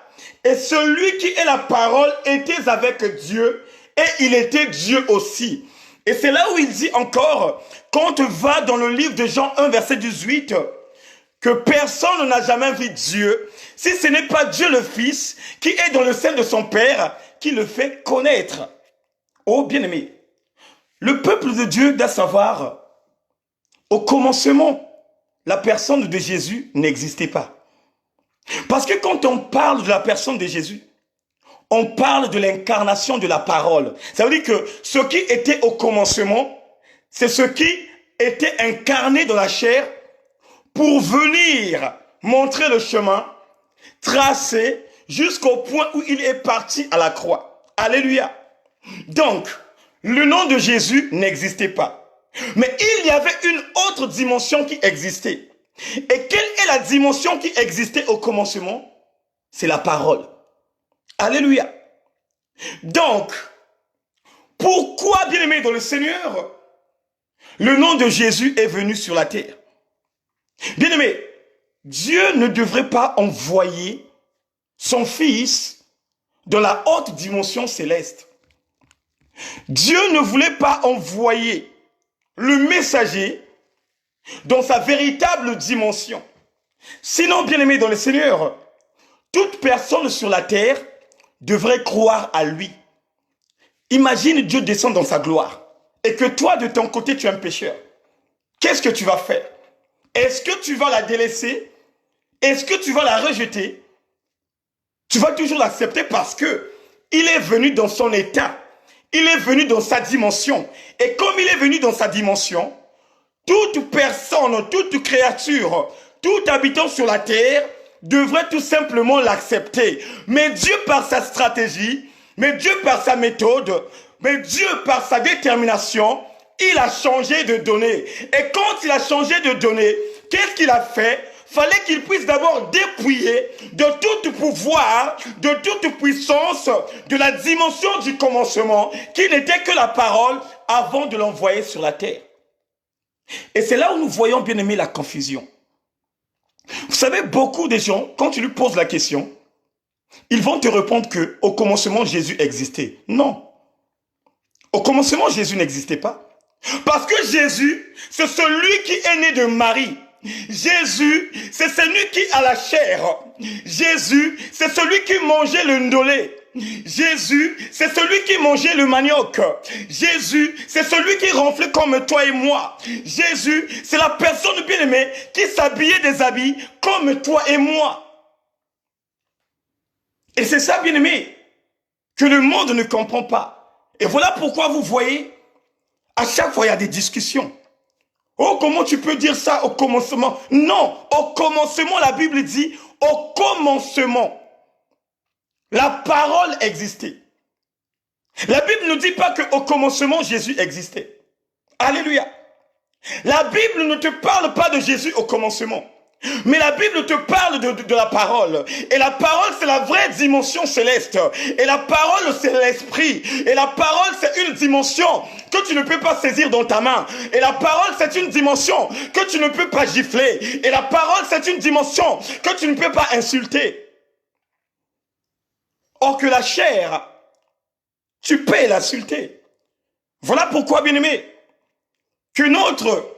Et celui qui est la parole était avec Dieu et il était Dieu aussi. Et c'est là où il dit encore, quand on va dans le livre de Jean 1, verset 18, que personne n'a jamais vu Dieu, si ce n'est pas Dieu le Fils, qui est dans le sein de son Père, qui le fait connaître. Oh bien-aimé, le peuple de Dieu doit savoir, au commencement, la personne de Jésus n'existait pas. Parce que quand on parle de la personne de Jésus, on parle de l'incarnation de la parole. Ça veut dire que ce qui était au commencement, c'est ce qui était incarné dans la chair pour venir montrer le chemin, tracer jusqu'au point où il est parti à la croix. Alléluia. Donc, le nom de Jésus n'existait pas. Mais il y avait une autre dimension qui existait. Et quelle est la dimension qui existait au commencement? C'est la parole. Alléluia. Donc, pourquoi, bien-aimé dans le Seigneur, le nom de Jésus est venu sur la terre? Bien-aimé, Dieu ne devrait pas envoyer son Fils dans la haute dimension céleste. Dieu ne voulait pas envoyer le messager dans sa véritable dimension. Sinon, bien-aimé dans le Seigneur, toute personne sur la terre devrait croire à lui. Imagine Dieu descend dans sa gloire et que toi, de ton côté, tu es un pécheur. Qu'est-ce que tu vas faire? Est-ce que tu vas la délaisser? Est-ce que tu vas la rejeter? Tu vas toujours l'accepter parce que il est venu dans son état. Il est venu dans sa dimension. Et comme il est venu dans sa dimension, toute personne, toute créature, tout habitant sur la terre devrait tout simplement l'accepter. Mais Dieu par sa stratégie, mais Dieu par sa méthode, mais Dieu par sa détermination, il a changé de données. Et quand il a changé de données, qu'est-ce qu'il a fait? Fallait qu'il puisse d'abord dépouiller de tout pouvoir, de toute puissance, de la dimension du commencement, qui n'était que la parole, avant de l'envoyer sur la terre. Et c'est là où nous voyons, bien aimé, la confusion. Vous savez, beaucoup de gens, quand tu lui poses la question, ils vont te répondre que au commencement, Jésus existait. Non. Au commencement, Jésus n'existait pas. Parce que Jésus, c'est celui qui est né de Marie. Jésus, c'est celui qui a la chair. Jésus, c'est celui qui mangeait le ndolé. Jésus, c'est celui qui mangeait le manioc. Jésus, c'est celui qui ronflait comme toi et moi. Jésus, c'est la personne bien-aimée qui s'habillait des habits comme toi et moi. Et c'est ça, bien-aimé, que le monde ne comprend pas. Et voilà pourquoi vous voyez, à chaque fois, il y a des discussions. Oh, comment tu peux dire ça au commencement? Non, au commencement, la Bible dit, au commencement, la parole existait. La Bible ne dit pas qu'au commencement, Jésus existait. Alléluia. La Bible ne te parle pas de Jésus au commencement. Mais la Bible te parle de la parole. Et la parole, c'est la vraie dimension céleste. Et la parole, c'est l'esprit. Et la parole, c'est une dimension que tu ne peux pas saisir dans ta main. Et la parole, c'est une dimension que tu ne peux pas gifler. Et la parole, c'est une dimension que tu ne peux pas insulter. Or que la chair, tu peux l'insulter. Voilà pourquoi, bien-aimé, que notre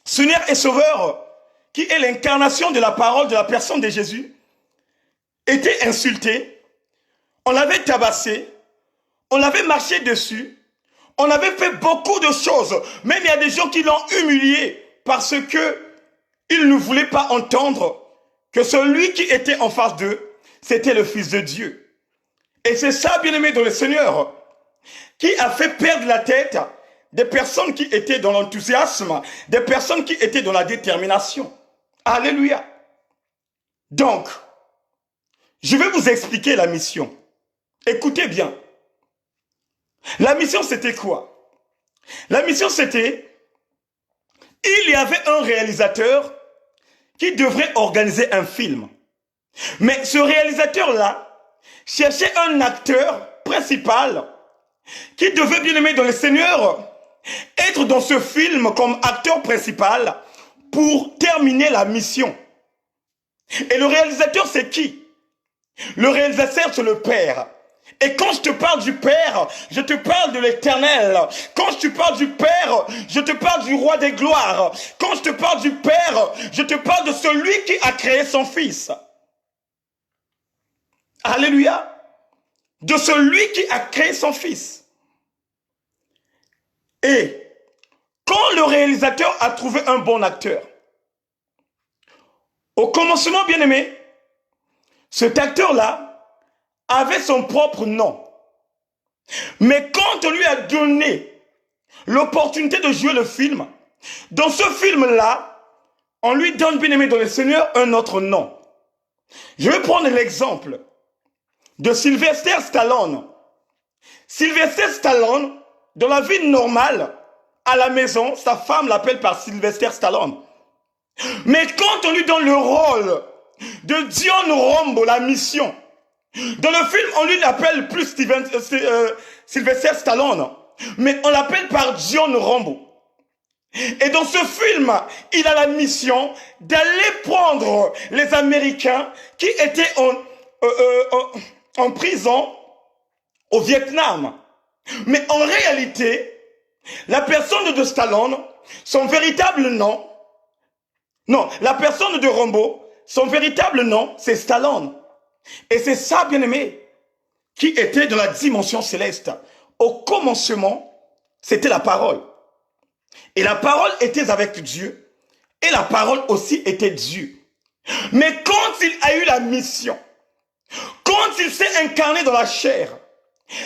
Seigneur et Sauveur, qui est l'incarnation de la parole de la personne de Jésus, était insulté, on l'avait tabassé, on l'avait marché dessus, on avait fait beaucoup de choses. Même il y a des gens qui l'ont humilié parce que ils ne voulaient pas entendre que celui qui était en face d'eux, c'était le Fils de Dieu. Et c'est ça, bien-aimé dans le Seigneur, qui a fait perdre la tête des personnes qui étaient dans l'enthousiasme, des personnes qui étaient dans la détermination. Alléluia. Donc, je vais vous expliquer la mission. Écoutez bien. La mission, c'était quoi? La mission, c'était, il y avait un réalisateur qui devrait organiser un film. Mais ce réalisateur-là cherchait un acteur principal qui devait, bien aimé dans le Seigneur, être dans ce film comme acteur principal pour terminer la mission. Et le réalisateur, c'est qui? Le réalisateur, c'est le Père. Et quand je te parle du Père, je te parle de l'Éternel. Quand je te parle du Père, je te parle du Roi des gloires. Quand je te parle du Père, je te parle de celui qui a créé son Fils. Alléluia. De celui qui a créé son Fils. Et quand le réalisateur a trouvé un bon acteur, au commencement, bien aimé, cet acteur-là avait son propre nom. Mais quand on lui a donné l'opportunité de jouer le film, dans ce film-là, on lui donne, bien aimé dans le Seigneur, un autre nom. Je vais prendre l'exemple de Sylvester Stallone. Sylvester Stallone, dans la vie normale, à la maison, sa femme l'appelle par Sylvester Stallone. Mais quand on lui donne le rôle de John Rambo, la mission, dans le film, on lui l'appelle plus Sylvester Stallone, mais on l'appelle par John Rambo. Et dans ce film, il a la mission d'aller prendre les Américains qui étaient en prison au Vietnam. Mais en réalité, la personne de Stallone, son véritable nom, non, la personne de Rambo, son véritable nom, c'est Stallone. Et c'est ça, bien-aimé, qui était dans la dimension céleste. Au commencement, c'était la parole. Et la parole était avec Dieu. Et la parole aussi était Dieu. Mais quand il a eu la mission, quand il s'est incarné dans la chair,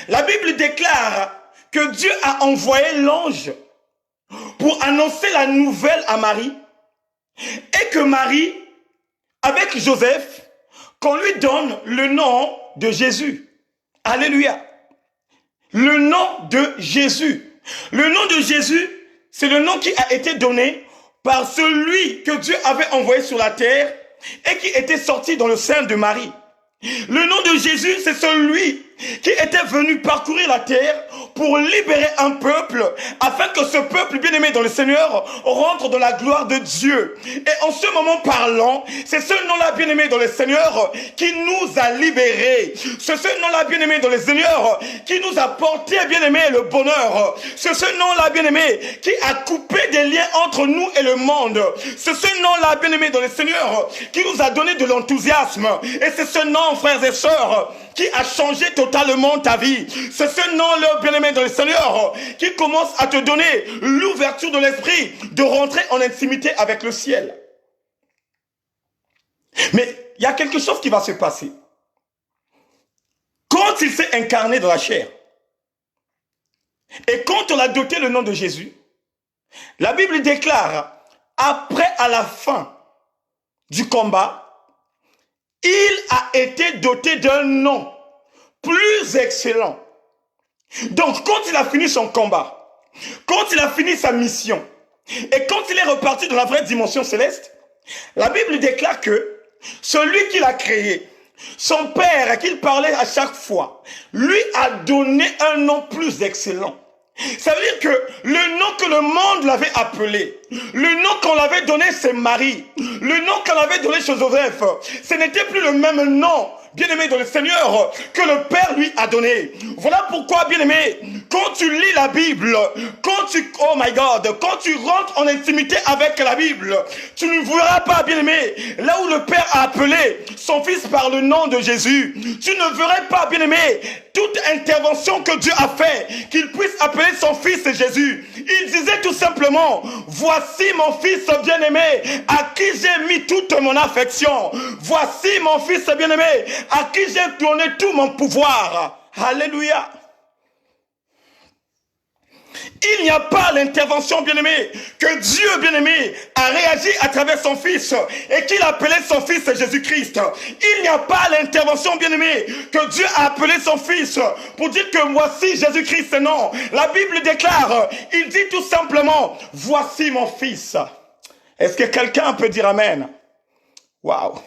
la Bible déclare que Dieu a envoyé l'ange pour annoncer la nouvelle à Marie. Et que Marie, avec Joseph, qu'on lui donne le nom de Jésus. Alléluia. Le nom de Jésus. Le nom de Jésus, c'est le nom qui a été donné par celui que Dieu avait envoyé sur la terre et qui était sorti dans le sein de Marie. Le nom de Jésus, c'est celui qui était venu parcourir la terre pour libérer un peuple, afin que ce peuple bien-aimé dans le Seigneur rentre dans la gloire de Dieu. Et en ce moment parlant, c'est ce nom-là bien-aimé dans le Seigneur qui nous a libérés. C'est ce nom-là bien-aimé dans le Seigneur qui nous a porté bien-aimé le bonheur. C'est ce nom-là bien-aimé qui a coupé des liens entre nous et le monde. C'est ce nom-là bien-aimé dans le Seigneur qui nous a donné de l'enthousiasme. Et c'est ce nom, frères et sœurs, qui a changé totalement ta vie. C'est ce nom-là, bien-aimé dans le Seigneur, qui commence à te donner l'ouverture de l'esprit de rentrer en intimité avec le ciel. Mais il y a quelque chose qui va se passer. Quand il s'est incarné dans la chair, et quand on a doté le nom de Jésus, la Bible déclare, après à la fin du combat, il a été doté d'un nom plus excellent. Donc, quand il a fini son combat, quand il a fini sa mission, et quand il est reparti dans la vraie dimension céleste, la Bible déclare que celui qui l'a créé, son Père à qui il parlait à chaque fois, lui a donné un nom plus excellent. Ça veut dire que le nom que le monde l'avait appelé, le nom qu'on l'avait donné, c'est Marie. Le nom qu'on avait donné chez Joseph, ce n'était plus le même nom, bien-aimé dans le Seigneur, que le Père lui a donné. Voilà pourquoi, bien-aimé, quand tu lis la Bible, oh my God, quand tu rentres en intimité avec la Bible, tu ne verras pas, bien-aimé, là où le Père a appelé son Fils par le nom de Jésus. Tu ne verrais pas, bien-aimé, toute intervention que Dieu a fait, qu'il puisse appeler son Fils Jésus. Il disait tout simplement, voici mon Fils bien-aimé, à qui j'ai mis toute mon affection. Voici mon Fils bien-aimé, à qui j'ai donné tout mon pouvoir. Alléluia. Il n'y a pas l'intervention, bien-aimé, que Dieu, bien-aimé, a réagi à travers son Fils et qu'il a appelé son Fils Jésus-Christ. Il n'y a pas l'intervention, bien-aimé, que Dieu a appelé son Fils pour dire que voici Jésus-Christ. Non, la Bible déclare, il dit tout simplement, voici mon Fils. Est-ce que quelqu'un peut dire Amen? Waouh.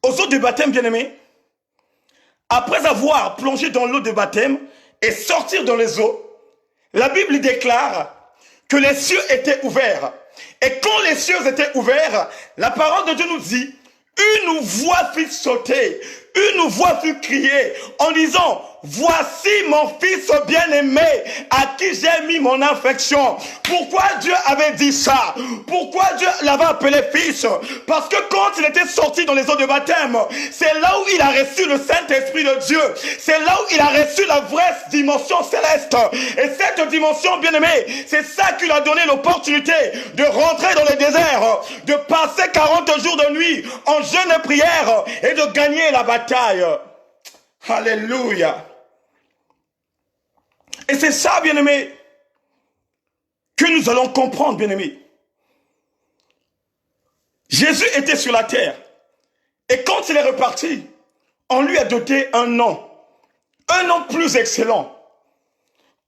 Aux eaux de baptême, bien-aimés, après avoir plongé dans l'eau de baptême et sortir dans les eaux, la Bible déclare que les cieux étaient ouverts. Et quand les cieux étaient ouverts, la parole de Dieu nous dit, une voix fit sauter, une voix fut crier en disant, voici mon fils bien-aimé à qui j'ai mis mon affection. Pourquoi Dieu avait dit ça? Pourquoi Dieu l'avait appelé fils? Parce que quand il était sorti dans les eaux de baptême, c'est là où il a reçu le Saint-Esprit de Dieu. C'est là où il a reçu la vraie dimension céleste. Et cette dimension, bien-aimée, c'est ça qui lui a donné l'opportunité de rentrer dans le désert, de passer 40 jours de nuit en jeûne et prière et de gagner la bataille. Alléluia. Et c'est ça, bien-aimé, que nous allons comprendre, bien-aimé. Jésus était sur la terre. Et quand il est reparti, on lui a doté un nom plus excellent.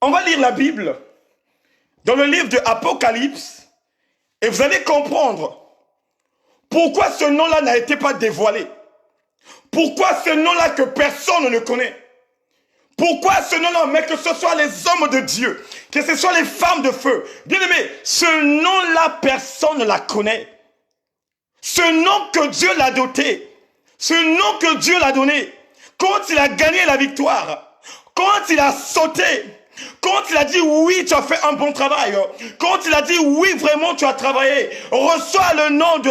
On va lire la Bible dans le livre de Apocalypse et vous allez comprendre pourquoi ce nom-là n'a été pas dévoilé. Pourquoi ce nom-là que personne ne connaît. Pourquoi ce nom-là, mais que ce soit les hommes de Dieu, que ce soit les femmes de feu. Bien aimé, ce nom-là, personne ne la connaît. Ce nom que Dieu l'a doté, ce nom que Dieu l'a donné, quand il a gagné la victoire, quand il a sauté, quand il a dit oui, tu as fait un bon travail, quand il a dit oui, vraiment tu as travaillé, reçois le nom de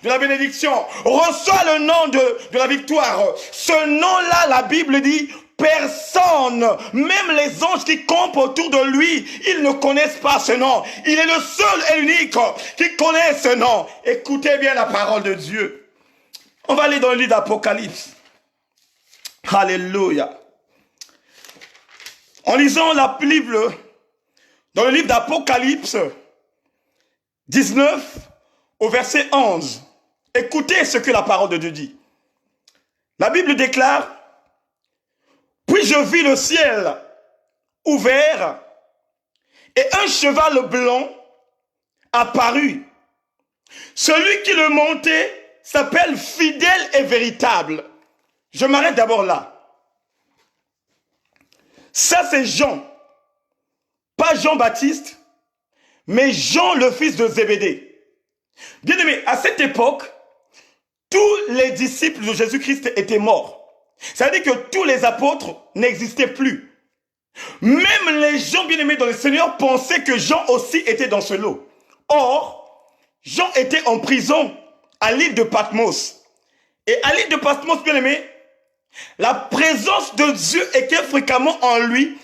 la bénédiction, reçois le nom de la victoire. Ce nom-là, la Bible dit, personne, même les anges qui campent autour de lui, ils ne connaissent pas ce nom. Il est le seul et unique qui connaît ce nom. Écoutez bien la parole de Dieu. On va aller dans le livre d'Apocalypse. Alléluia. En lisant la Bible, dans le livre d'Apocalypse 19, au verset 11, écoutez ce que la parole de Dieu dit. La Bible déclare, puis je vis le ciel ouvert et un cheval blanc apparut. Celui qui le montait s'appelle fidèle et véritable. Je m'arrête d'abord là. Ça c'est Jean, pas Jean-Baptiste, mais Jean le fils de Zébédée. Bien aimé, à cette époque, tous les disciples de Jésus-Christ étaient morts. Ça veut dire que tous les apôtres n'existaient plus. Même les gens bien-aimés dans le Seigneur pensaient que Jean aussi était dans ce lot. Or, Jean était en prison à l'île de Patmos. Et à l'île de Patmos, bien-aimé, la présence de Dieu était fréquemment en lui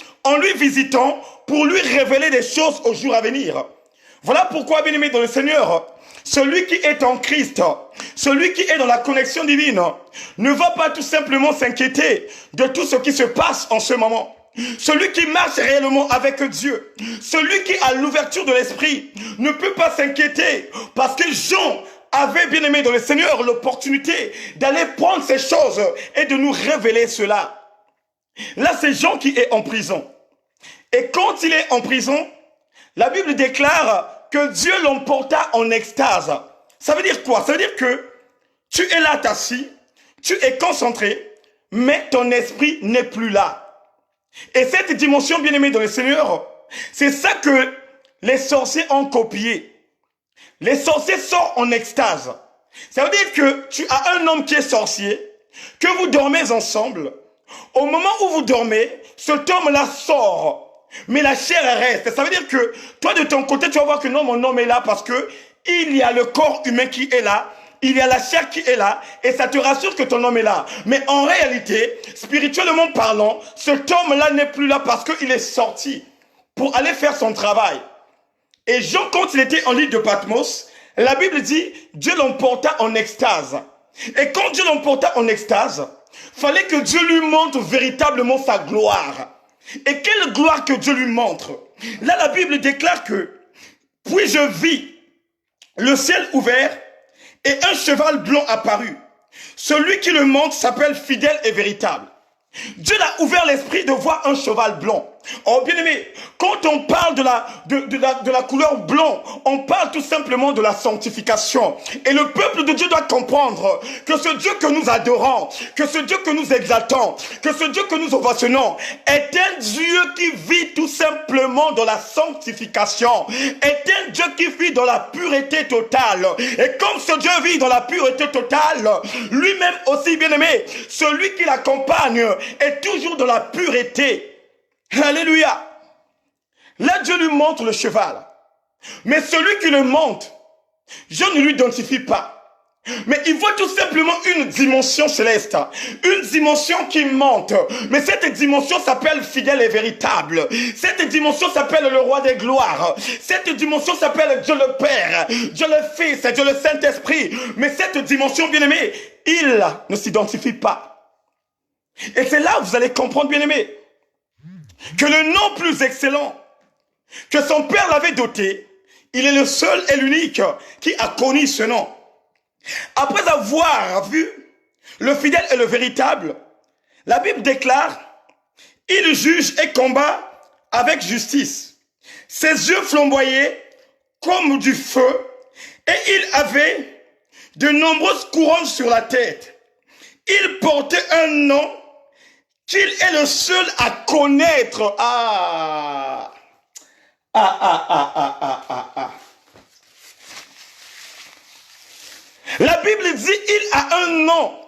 visitant pour lui révéler des choses au jour à venir. Voilà pourquoi, bien-aimé dans le Seigneur, celui qui est en Christ, celui qui est dans la connexion divine, ne va pas tout simplement s'inquiéter de tout ce qui se passe en ce moment. Celui qui marche réellement avec Dieu, celui qui a l'ouverture de l'esprit, ne peut pas s'inquiéter parce que Jean avait, bien aimé dans le Seigneur, l'opportunité d'aller prendre ces choses et de nous révéler cela. Là, c'est Jean qui est en prison. Et quand il est en prison, la Bible déclare que Dieu l'emporta en extase. Ça veut dire quoi? Ça veut dire que tu es là assis, tu es concentré, mais ton esprit n'est plus là. Et cette dimension, bien aimée dans le Seigneur, c'est ça que les sorciers ont copié. Les sorciers sont en extase. Ça veut dire que tu as un homme qui est sorcier, que vous dormez ensemble. Au moment où vous dormez, cet homme-là sort. Mais la chair reste. Ça veut dire que toi de ton côté, tu vas voir que non, mon homme est là parce que il y a le corps humain qui est là. Il y a la chair qui est là et ça te rassure que ton homme est là. Mais en réalité, spirituellement parlant, cet homme-là n'est plus là parce qu'il est sorti pour aller faire son travail. Et Jean, quand il était en l'île de Patmos, la Bible dit, Dieu l'emporta en extase. Et quand Dieu l'emporta en extase, fallait que Dieu lui montre véritablement sa gloire. Et quelle gloire que Dieu lui montre? Là, la Bible déclare que, puis je vis le ciel ouvert et un cheval blanc apparut. Celui qui le monte s'appelle fidèle et véritable. Dieu a ouvert l'esprit de voir un cheval blanc. Oh bien-aimé, quand on parle de la couleur blanc, on parle tout simplement de la sanctification. Et le peuple de Dieu doit comprendre que ce Dieu que nous adorons, que ce Dieu que nous exaltons, que ce Dieu que nous ovationnons est un Dieu qui vit tout simplement dans la sanctification, est un Dieu qui vit dans la pureté totale. Et comme ce Dieu vit dans la pureté totale, lui-même aussi, bien-aimé, celui qui l'accompagne est toujours dans la pureté. Alléluia. Là, Dieu lui montre le cheval. Mais celui qui le monte, je ne lui identifie pas. Mais il voit tout simplement une dimension céleste. Une dimension qui monte. Mais cette dimension s'appelle fidèle et véritable. Cette dimension s'appelle le roi des gloires. Cette dimension s'appelle Dieu le Père, Dieu le Fils et Dieu le Saint-Esprit. Mais cette dimension, bien-aimé, il ne s'identifie pas. Et c'est là que vous allez comprendre, bien-aimé, que le nom plus excellent que son père l'avait doté, il est le seul et l'unique qui a connu ce nom. Après avoir vu le fidèle et le véritable, la Bible déclare, il juge et combat avec justice. Ses yeux flamboyaient comme du feu et il avait de nombreuses couronnes sur la tête. Il portait un nom qu'il est le seul à connaître. La Bible dit, il a un nom.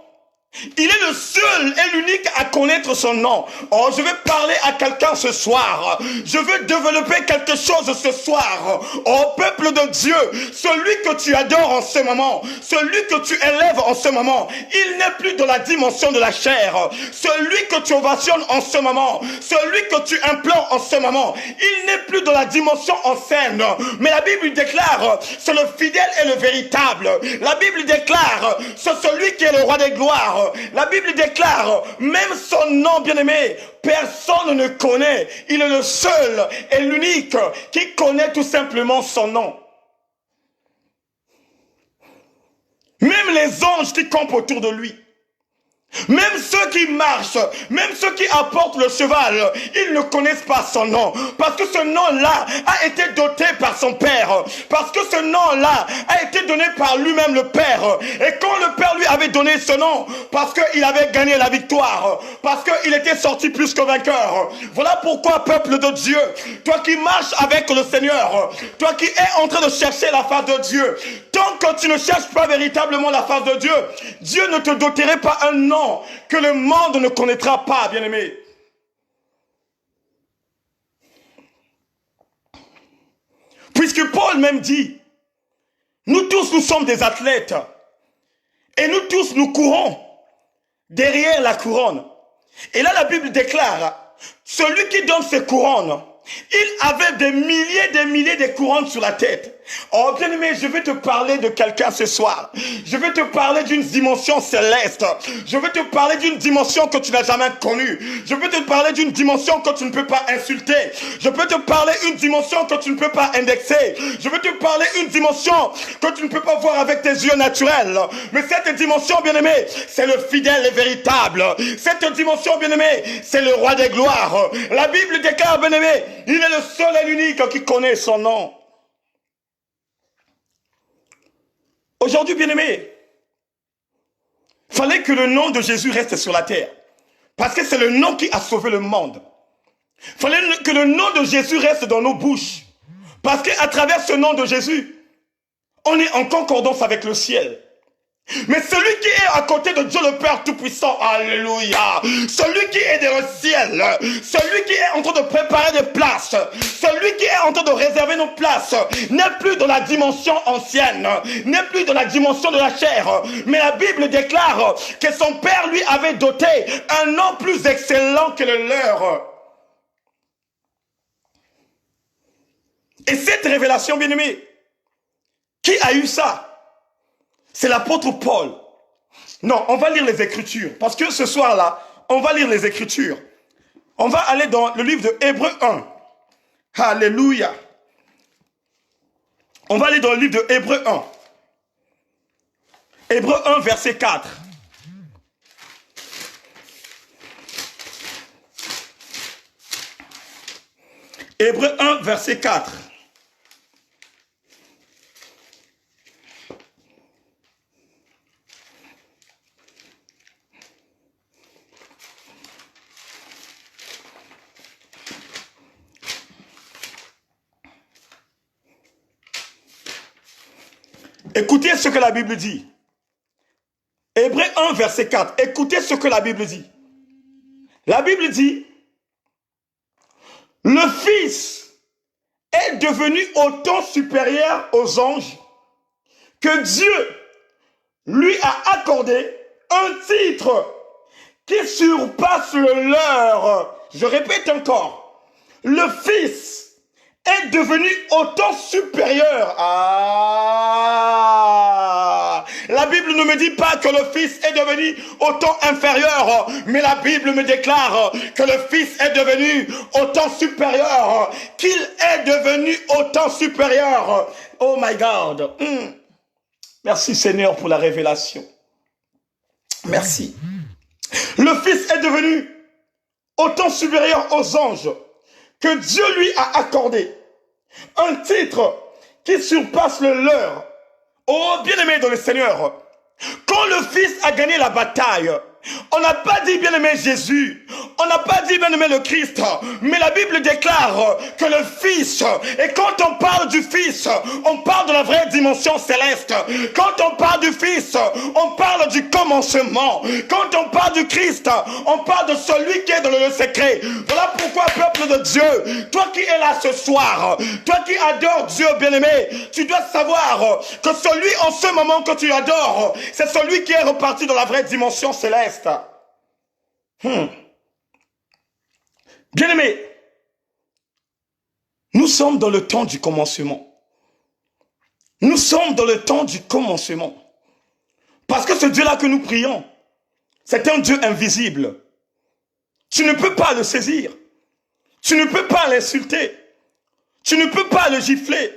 Il est le seul et l'unique à connaître son nom. Oh, je vais parler à quelqu'un ce soir. Je veux développer quelque chose ce soir. Oh, peuple de Dieu, celui que tu adores en ce moment, celui que tu élèves en ce moment, il n'est plus dans la dimension de la chair. Celui que tu ovationnes en ce moment, celui que tu implores en ce moment, il n'est plus dans la dimension ancienne. Mais la Bible déclare, c'est le fidèle et le véritable. La Bible déclare, c'est celui qui est le roi des gloires. La Bible déclare, même son nom, bien-aimé, personne ne connaît. Il est le seul et l'unique qui connaît tout simplement son nom. Même les anges qui campent autour de lui, même ceux qui marchent, même ceux qui apportent le cheval, ils ne connaissent pas son nom. Parce que ce nom-là a été doté par son Père. Parce que ce nom-là a été donné par lui-même le Père. Et quand le Père lui avait donné ce nom, parce qu'il avait gagné la victoire, parce qu'il était sorti plus que vainqueur. Voilà pourquoi, peuple de Dieu, toi qui marches avec le Seigneur, toi qui es en train de chercher la face de Dieu, tant que tu ne cherches pas véritablement la face de Dieu, Dieu ne te doterait pas un nom que le monde ne connaîtra pas, bien-aimé. Puisque Paul même dit, nous tous nous sommes des athlètes et nous tous nous courons derrière la couronne. Et là la Bible déclare, celui qui donne ses couronnes, il avait des milliers de couronnes sur la tête. Oh bien-aimé, je vais te parler de quelqu'un ce soir. Je vais te parler d'une dimension céleste. Je vais te parler d'une dimension que tu n'as jamais connue. Je vais te parler d'une dimension que tu ne peux pas insulter. Je peux te parler d'une dimension que tu ne peux pas indexer. Je vais te parler d'une dimension que tu ne peux pas voir avec tes yeux naturels. Mais cette dimension, bien-aimé, c'est le fidèle et véritable. Cette dimension, bien-aimé, c'est le roi des gloires. La Bible déclare, bien-aimé, il est le seul et l'unique qui connaît son nom. Aujourd'hui, bien-aimé, fallait que le nom de Jésus reste sur la terre. Parce que c'est le nom qui a sauvé le monde. Fallait que le nom de Jésus reste dans nos bouches. Parce qu'à travers ce nom de Jésus, on est en concordance avec le ciel. Mais celui qui est à côté de Dieu le Père Tout-Puissant, alléluia, celui qui est dans le ciel, celui qui est en train de préparer des places, celui qui est en train de réserver nos places, n'est plus dans la dimension ancienne, n'est plus dans la dimension de la chair. Mais la Bible déclare que son Père lui avait doté un nom plus excellent que le leur. Et cette révélation, bien-aimée, qui a eu ça? C'est l'apôtre Paul. Non, on va lire les Écritures. Parce que ce soir-là, on va lire les Écritures. On va aller dans le livre de Hébreux 1. Alléluia. On va aller dans le livre de Hébreux 1. Hébreux 1, verset 4. Hébreux 1, verset 4. Écoutez ce que la Bible dit. Hébreux 1, verset 4. Écoutez ce que la Bible dit. La Bible dit, le Fils est devenu autant supérieur aux anges que Dieu lui a accordé un titre qui surpasse le leur. Je répète encore, le Fils est devenu autant supérieur. La Bible ne me dit pas que le Fils est devenu autant inférieur, mais la Bible me déclare que le Fils est devenu autant supérieur, qu'il est devenu autant supérieur. Oh my God. Merci Seigneur pour la révélation. Merci. Le Fils est devenu autant supérieur aux anges que Dieu lui a accordé un titre qui surpasse le leur. Oh, bien-aimé dans le Seigneur, quand le Fils a gagné la bataille, on n'a pas dit bien-aimé Jésus, on n'a pas dit bien-aimé le Christ, mais la Bible déclare que le Fils, et quand on parle du Fils, on parle de la vraie dimension céleste. Quand on parle du Fils, on parle du commencement. Quand on parle du Christ, on parle de celui qui est dans le secret. Voilà pourquoi, peuple de Dieu, toi qui es là ce soir, toi qui adores Dieu bien-aimé, tu dois savoir que celui en ce moment que tu adores, c'est celui qui est reparti dans la vraie dimension céleste. Bien-aimés, nous sommes dans le temps du commencement. Nous sommes dans le temps du commencement. Parce que ce Dieu-là que nous prions, c'est un Dieu invisible. Tu ne peux pas le saisir. Tu ne peux pas l'insulter. Tu ne peux pas le gifler.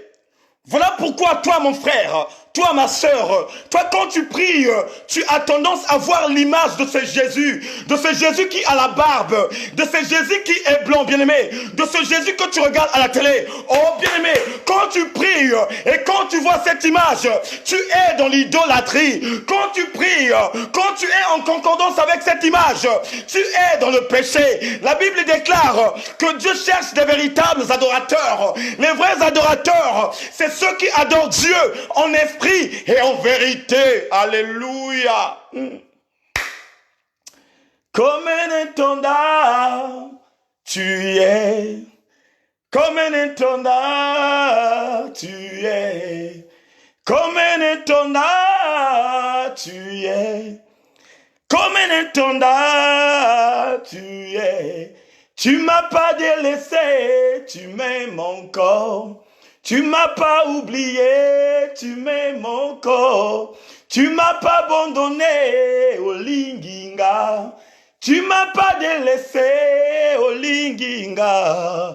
Voilà pourquoi toi, mon frère, toi, ma sœur, toi, quand tu pries, tu as tendance à voir l'image de ce Jésus qui a la barbe, de ce Jésus qui est blanc, bien-aimé, de ce Jésus que tu regardes à la télé. Oh, bien-aimé, quand tu pries et quand tu vois cette image, tu es dans l'idolâtrie. Quand tu pries, quand tu es en concordance avec cette image, tu es dans le péché. La Bible déclare que Dieu cherche des véritables adorateurs. Les vrais adorateurs, c'est ceux qui adorent Dieu en esprit et en vérité. Alléluia. Comme un étendard, tu es. Comme un étendard, tu es. Comme un étendard, tu es. Comme un étendard, tu es. Tu m'as pas délaissé, tu m'aimes encore. Tu m'as pas oublié, tu m'aimes encore. Tu m'as pas abandonné, au Linginga. Tu m'as pas délaissé, au Linginga.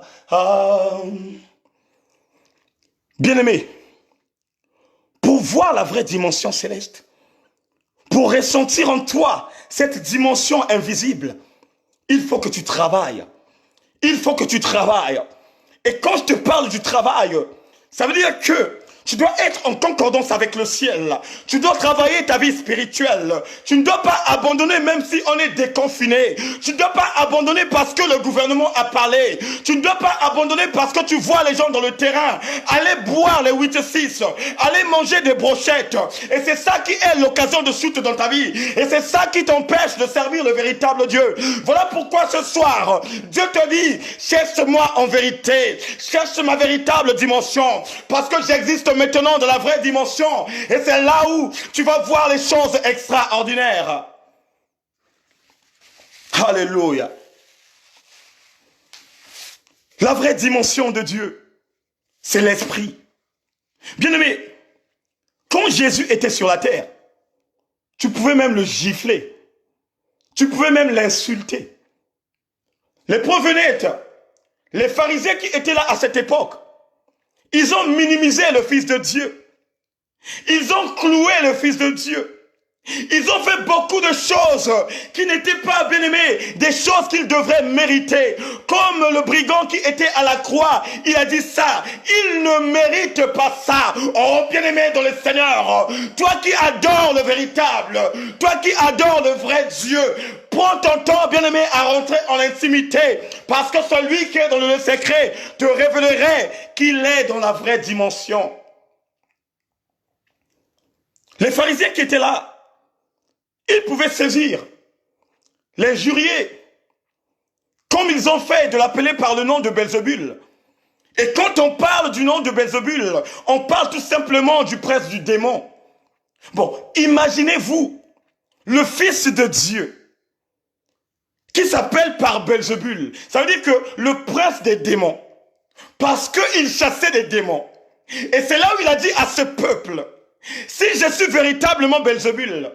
Bien-aimé, pour voir la vraie dimension céleste, pour ressentir en toi cette dimension invisible, il faut que tu travailles. Il faut que tu travailles. Et quand je te parle du travail, ça veut dire que tu dois être en concordance avec le ciel. Tu dois travailler ta vie spirituelle. Tu ne dois pas abandonner même si on est déconfiné. Tu ne dois pas abandonner parce que le gouvernement a parlé. Tu ne dois pas abandonner parce que tu vois les gens dans le terrain aller boire les 8-6, aller manger des brochettes. Et c'est ça qui est l'occasion de chute dans ta vie. Et c'est ça qui t'empêche de servir le véritable Dieu. Voilà pourquoi ce soir, Dieu te dit, cherche-moi en vérité. Cherche ma véritable dimension. Parce que j'existe maintenant dans la vraie dimension. Et c'est là où tu vas voir les choses extraordinaires. Alléluia. La vraie dimension de Dieu, c'est l'esprit. Bien-aimé, quand Jésus était sur la terre, tu pouvais même le gifler. Tu pouvais même l'insulter. Les prophètes, les pharisiens qui étaient là à cette époque, ils ont minimisé le Fils de Dieu. Ils ont cloué le Fils de Dieu. Ils ont fait beaucoup de choses qui n'étaient pas, bien aimés, des choses qu'ils devraient mériter. Comme le brigand qui était à la croix, il a dit ça. Il ne mérite pas ça. Oh, bien aimé dans le Seigneur, toi qui adores le véritable, toi qui adores le vrai Dieu, prends ton temps, bien aimé, à rentrer en intimité. Parce que celui qui est dans le secret te révélerait qu'il est dans la vraie dimension. Les pharisiens qui étaient là, ils pouvaient saisir les juriers, comme ils ont fait de l'appeler par le nom de Belzébul. Et quand on parle du nom de Belzébul, on parle tout simplement du prince du démon. Bon, imaginez-vous le fils de Dieu qui s'appelle par Belzébul. Ça veut dire que le prince des démons, parce qu'il chassait des démons. Et c'est là où il a dit à ce peuple, si je suis véritablement Belzébul,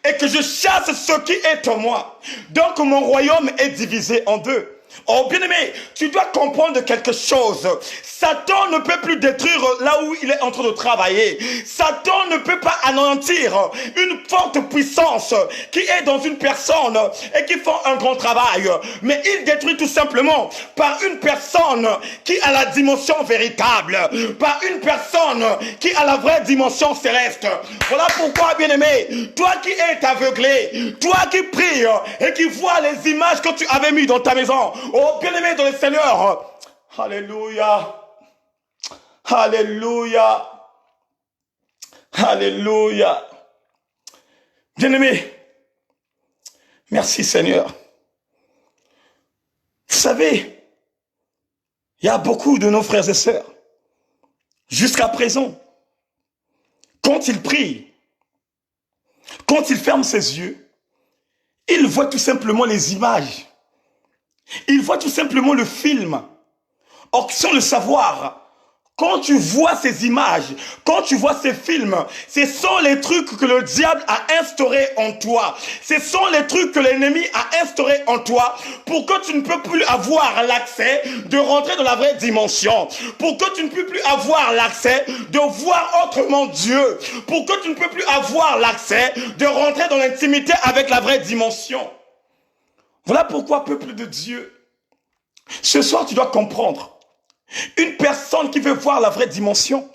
et que je chasse ce qui est en moi, donc mon royaume est divisé en deux. Oh bien-aimé, tu dois comprendre quelque chose. Satan ne peut plus détruire là où il est en train de travailler. Satan ne peut pas anéantir une forte puissance qui est dans une personne et qui fait un grand travail. Mais il détruit tout simplement par une personne qui a la dimension véritable, par une personne qui a la vraie dimension céleste. Voilà pourquoi, bien-aimé, toi qui es aveuglé, toi qui pries et qui vois les images que tu avais mis dans ta maison, oh, bien-aimé dans le Seigneur, alléluia, alléluia, alléluia. Bien-aimé, merci Seigneur. Vous savez, il y a beaucoup de nos frères et sœurs, jusqu'à présent, quand ils prient, quand ils ferment ses yeux, ils voient tout simplement les images. Ils voient tout simplement le film. Or, sans le savoir, quand tu vois ces images, quand tu vois ces films, ce sont les trucs que le diable a instaurés en toi. Ce sont les trucs que l'ennemi a instaurés en toi pour que tu ne peux plus avoir l'accès de rentrer dans la vraie dimension. Pour que tu ne peux plus avoir l'accès de voir autrement Dieu. Pour que tu ne peux plus avoir l'accès de rentrer dans l'intimité avec la vraie dimension. Voilà pourquoi, peuple de Dieu, ce soir tu dois comprendre. Une personne qui veut voir la vraie dimension,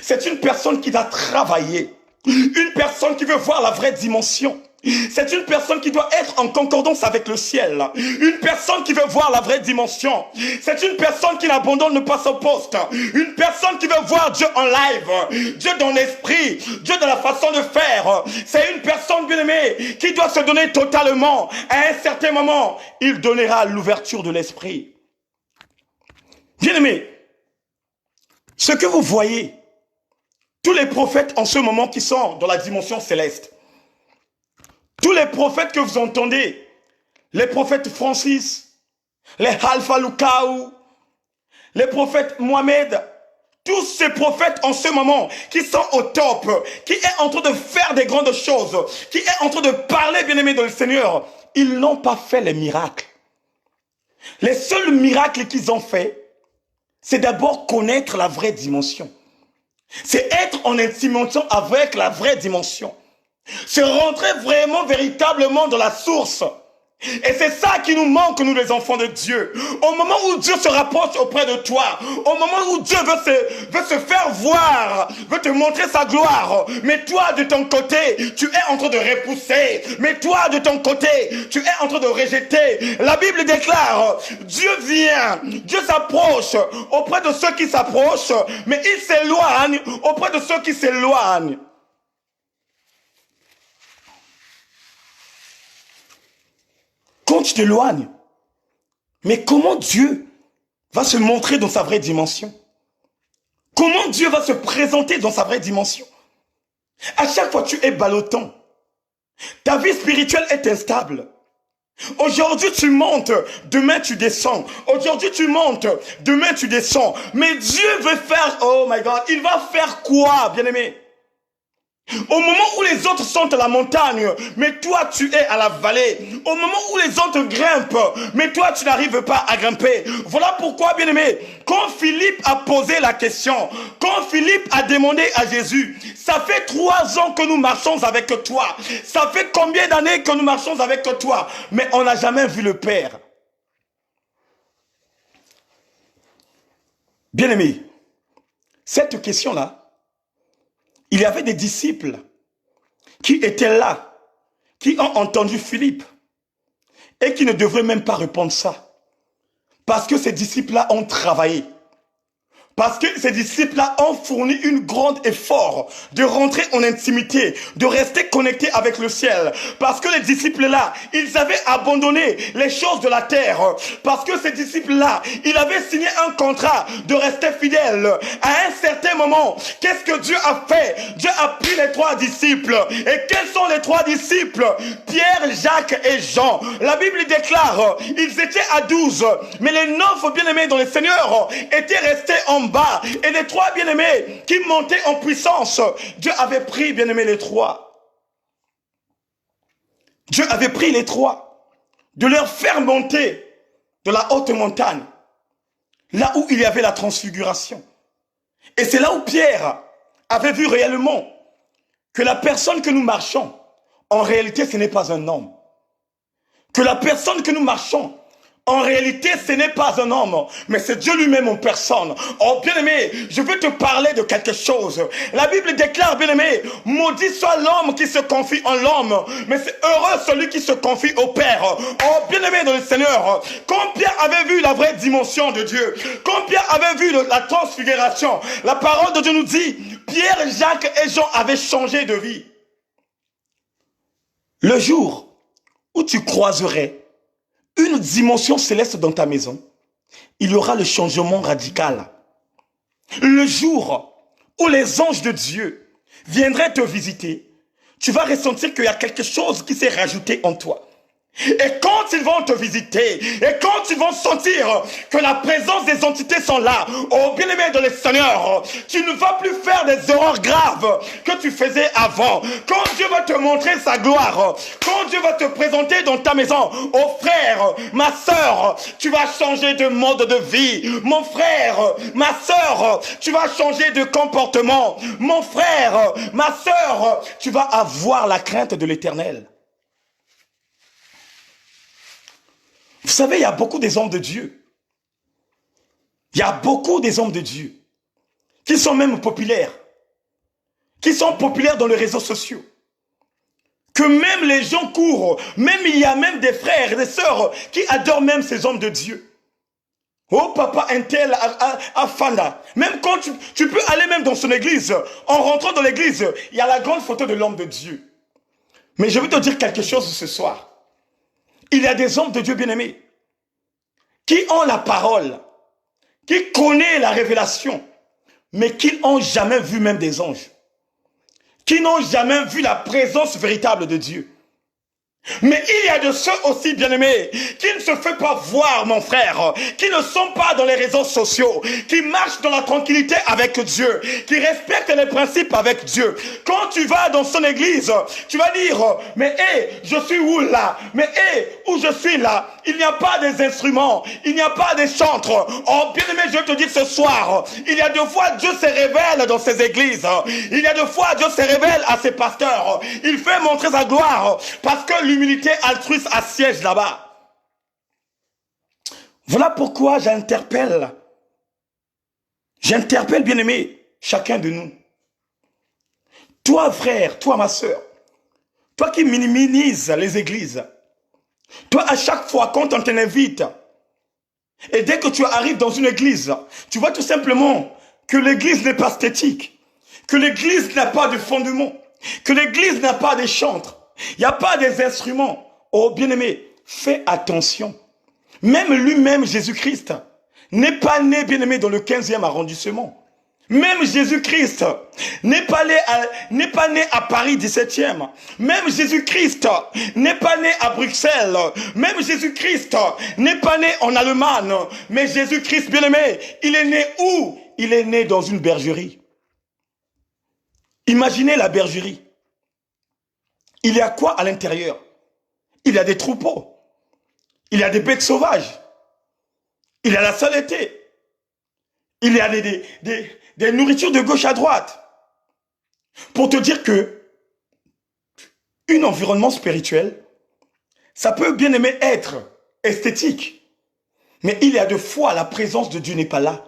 c'est une personne qui va travailler. Une personne qui veut voir la vraie dimension, c'est une personne qui doit être en concordance avec le ciel. Une personne qui veut voir la vraie dimension, c'est une personne qui n'abandonne pas son poste. Une personne qui veut voir Dieu en live, Dieu dans l'esprit, Dieu dans la façon de faire. C'est une personne, bien aimée, qui doit se donner totalement. À un certain moment, il donnera l'ouverture de l'esprit. Bien aimé, ce que vous voyez, tous les prophètes en ce moment qui sont dans la dimension céleste, tous les prophètes que vous entendez, les prophètes Francis, les Alpha Lukaou, les prophètes Mohamed, tous ces prophètes en ce moment qui sont au top, qui est en train de faire des grandes choses, qui est en train de parler, bien aimé, dans le Seigneur, ils n'ont pas fait les miracles. Les seuls miracles qu'ils ont fait, c'est d'abord connaître la vraie dimension. C'est être en intimation avec la vraie dimension. C'est rentrer vraiment, véritablement dans la source. Et c'est ça qui nous manque, nous les enfants de Dieu. Au moment où Dieu se rapproche auprès de toi, au moment où Dieu veut se faire voir, veut te montrer sa gloire, mais toi de ton côté, tu es en train de repousser, mais toi de ton côté, tu es en train de rejeter. La Bible déclare, Dieu vient, Dieu s'approche auprès de ceux qui s'approchent, mais il s'éloigne auprès de ceux qui s'éloignent. Quand tu t'éloignes, mais comment Dieu va se montrer dans sa vraie dimension? Comment Dieu va se présenter dans sa vraie dimension? À chaque fois tu es ballottant. Ta vie spirituelle est instable. Aujourd'hui tu montes, demain tu descends. Aujourd'hui tu montes, demain tu descends. Mais Dieu veut faire, oh my God, il va faire quoi, bien-aimé? Au moment où les autres sont à la montagne, mais toi tu es à la vallée. Au moment où les autres grimpent, mais toi tu n'arrives pas à grimper. Voilà pourquoi, bien-aimé, quand Philippe a posé la question, quand Philippe a demandé à Jésus, ça fait 3 ans que nous marchons avec toi. Ça fait combien d'années que nous marchons avec toi? Mais on n'a jamais vu le Père. Bien-aimé, cette question-là, il y avait des disciples qui étaient là, qui ont entendu Philippe et qui ne devraient même pas répondre ça. Parce que ces disciples-là ont travaillé. Parce que ces disciples-là ont fourni un grand effort de rentrer en intimité, de rester connectés avec le ciel. Parce que les disciples-là, ils avaient abandonné les choses de la terre. Parce que ces disciples-là, ils avaient signé un contrat de rester fidèles. À un certain moment, qu'est-ce que Dieu a fait? Dieu a pris les 3 disciples. Et quels sont les 3 disciples? Pierre, Jacques et Jean. La Bible déclare, ils étaient à 12. Mais les 9 bien-aimés dans le Seigneur étaient restés en bas. Et les 3 bien-aimés qui montaient en puissance, Dieu avait pris, bien-aimés, les 3. Dieu avait pris les 3, de leur faire monter de la haute montagne, là où il y avait la transfiguration. Et c'est là où Pierre avait vu réellement que la personne que nous marchons, en réalité, ce n'est pas un homme. Que la personne que nous marchons, en réalité, ce n'est pas un homme, mais c'est Dieu lui-même en personne. Oh, bien-aimé, je veux te parler de quelque chose. La Bible déclare, bien-aimé, maudit soit l'homme qui se confie en l'homme, mais c'est heureux celui qui se confie au Père. Oh, bien-aimé dans le Seigneur, quand Pierre avait vu la vraie dimension de Dieu, quand Pierre avait vu la transfiguration, la parole de Dieu nous dit, Pierre, Jacques et Jean avaient changé de vie. Le jour où tu croiserais une dimension céleste dans ta maison, il y aura le changement radical. Le jour où les anges de Dieu viendraient te visiter, tu vas ressentir qu'il y a quelque chose qui s'est rajouté en toi. Et quand ils vont te visiter, et quand ils vont sentir que la présence des entités sont là, oh bien-aimé de le Seigneur, tu ne vas plus faire des erreurs graves que tu faisais avant. Quand Dieu va te montrer sa gloire, quand Dieu va te présenter dans ta maison, oh frère, ma soeur, tu vas changer de mode de vie. Mon frère, ma soeur, tu vas changer de comportement. Mon frère, ma soeur, tu vas avoir la crainte de l'Éternel. Vous savez, il y a beaucoup des hommes de Dieu. Il y a beaucoup des hommes de Dieu qui sont même populaires. Qui sont populaires dans les réseaux sociaux. Que même les gens courent. Même il y a même des frères et des sœurs qui adorent même ces hommes de Dieu. Oh papa Intel Afanda. Même quand tu peux aller même dans son église. En rentrant dans l'église, il y a la grande photo de l'homme de Dieu. Mais je veux te dire quelque chose ce soir. Il y a des hommes de Dieu bien-aimés qui ont la parole, qui connaissent la révélation, mais qui n'ont jamais vu même des anges, qui n'ont jamais vu la présence véritable de Dieu. Mais il y a de ceux aussi, bien-aimés, qui ne se font pas voir, mon frère, qui ne sont pas dans les réseaux sociaux, qui marchent dans la tranquillité avec Dieu, qui respectent les principes avec Dieu. Quand tu vas dans son église, tu vas dire, mais je suis où là? Mais où je suis là? Il n'y a pas des instruments, il n'y a pas des chantres. Oh, bien-aimé, je vais te dire ce soir, il y a deux fois Dieu se révèle dans ses églises. Il y a deux fois Dieu se révèle à ses pasteurs. Il fait montrer sa gloire parce que l'humilité altruiste assiège là-bas. Voilà pourquoi j'interpelle bien-aimé, chacun de nous. Toi, frère, toi, ma soeur, toi qui minimises les églises, toi, à chaque fois quand on t'invite, et dès que tu arrives dans une église, tu vois tout simplement que l'église n'est pas esthétique, que l'église n'a pas de fondement, que l'église n'a pas de chantres, il n'y a pas des instruments. Oh, bien-aimé, fais attention. Même lui-même, Jésus-Christ, n'est pas né, bien-aimé, dans le 15e arrondissement. Même Jésus-Christ n'est pas né à Paris 17e. Même Jésus-Christ n'est pas né à Bruxelles. Même Jésus-Christ n'est pas né en Allemagne. Mais Jésus-Christ, bien-aimé, il est né où? Il est né dans une bergerie. Imaginez la bergerie. Il y a quoi à l'intérieur? Il y a des troupeaux. Il y a des bêtes sauvages. Il y a la saleté. Il y a des nourritures de gauche à droite. Pour te dire que un environnement spirituel, ça peut bien aimer être esthétique. Mais il y a deux fois la présence de Dieu n'est pas là.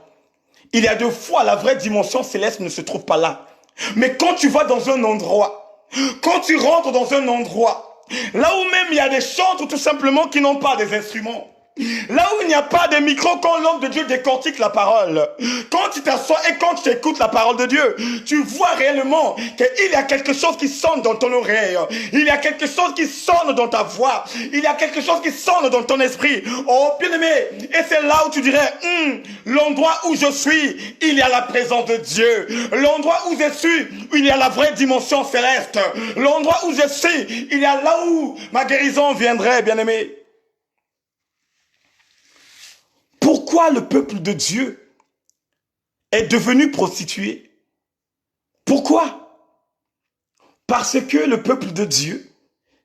Il y a deux fois la vraie dimension céleste ne se trouve pas là. Mais quand tu vas dans un endroit, quand tu rentres dans un endroit, là où même il y a des chantres tout simplement qui n'ont pas des instruments, là où il n'y a pas de micro, quand l'homme de Dieu décortique la parole, quand tu t'assois et quand tu écoutes la parole de Dieu, tu vois réellement qu'il y a quelque chose qui sonne dans ton oreille, il y a quelque chose qui sonne dans ta voix, il y a quelque chose qui sonne dans ton esprit. Oh bien-aimé, et c'est là où tu dirais, l'endroit où je suis, il y a la présence de Dieu. L'endroit où je suis, il y a la vraie dimension céleste. L'endroit où je suis, il y a là où ma guérison viendrait, bien-aimé. Pourquoi le peuple de Dieu est devenu prostitué? Pourquoi? Parce que le peuple de Dieu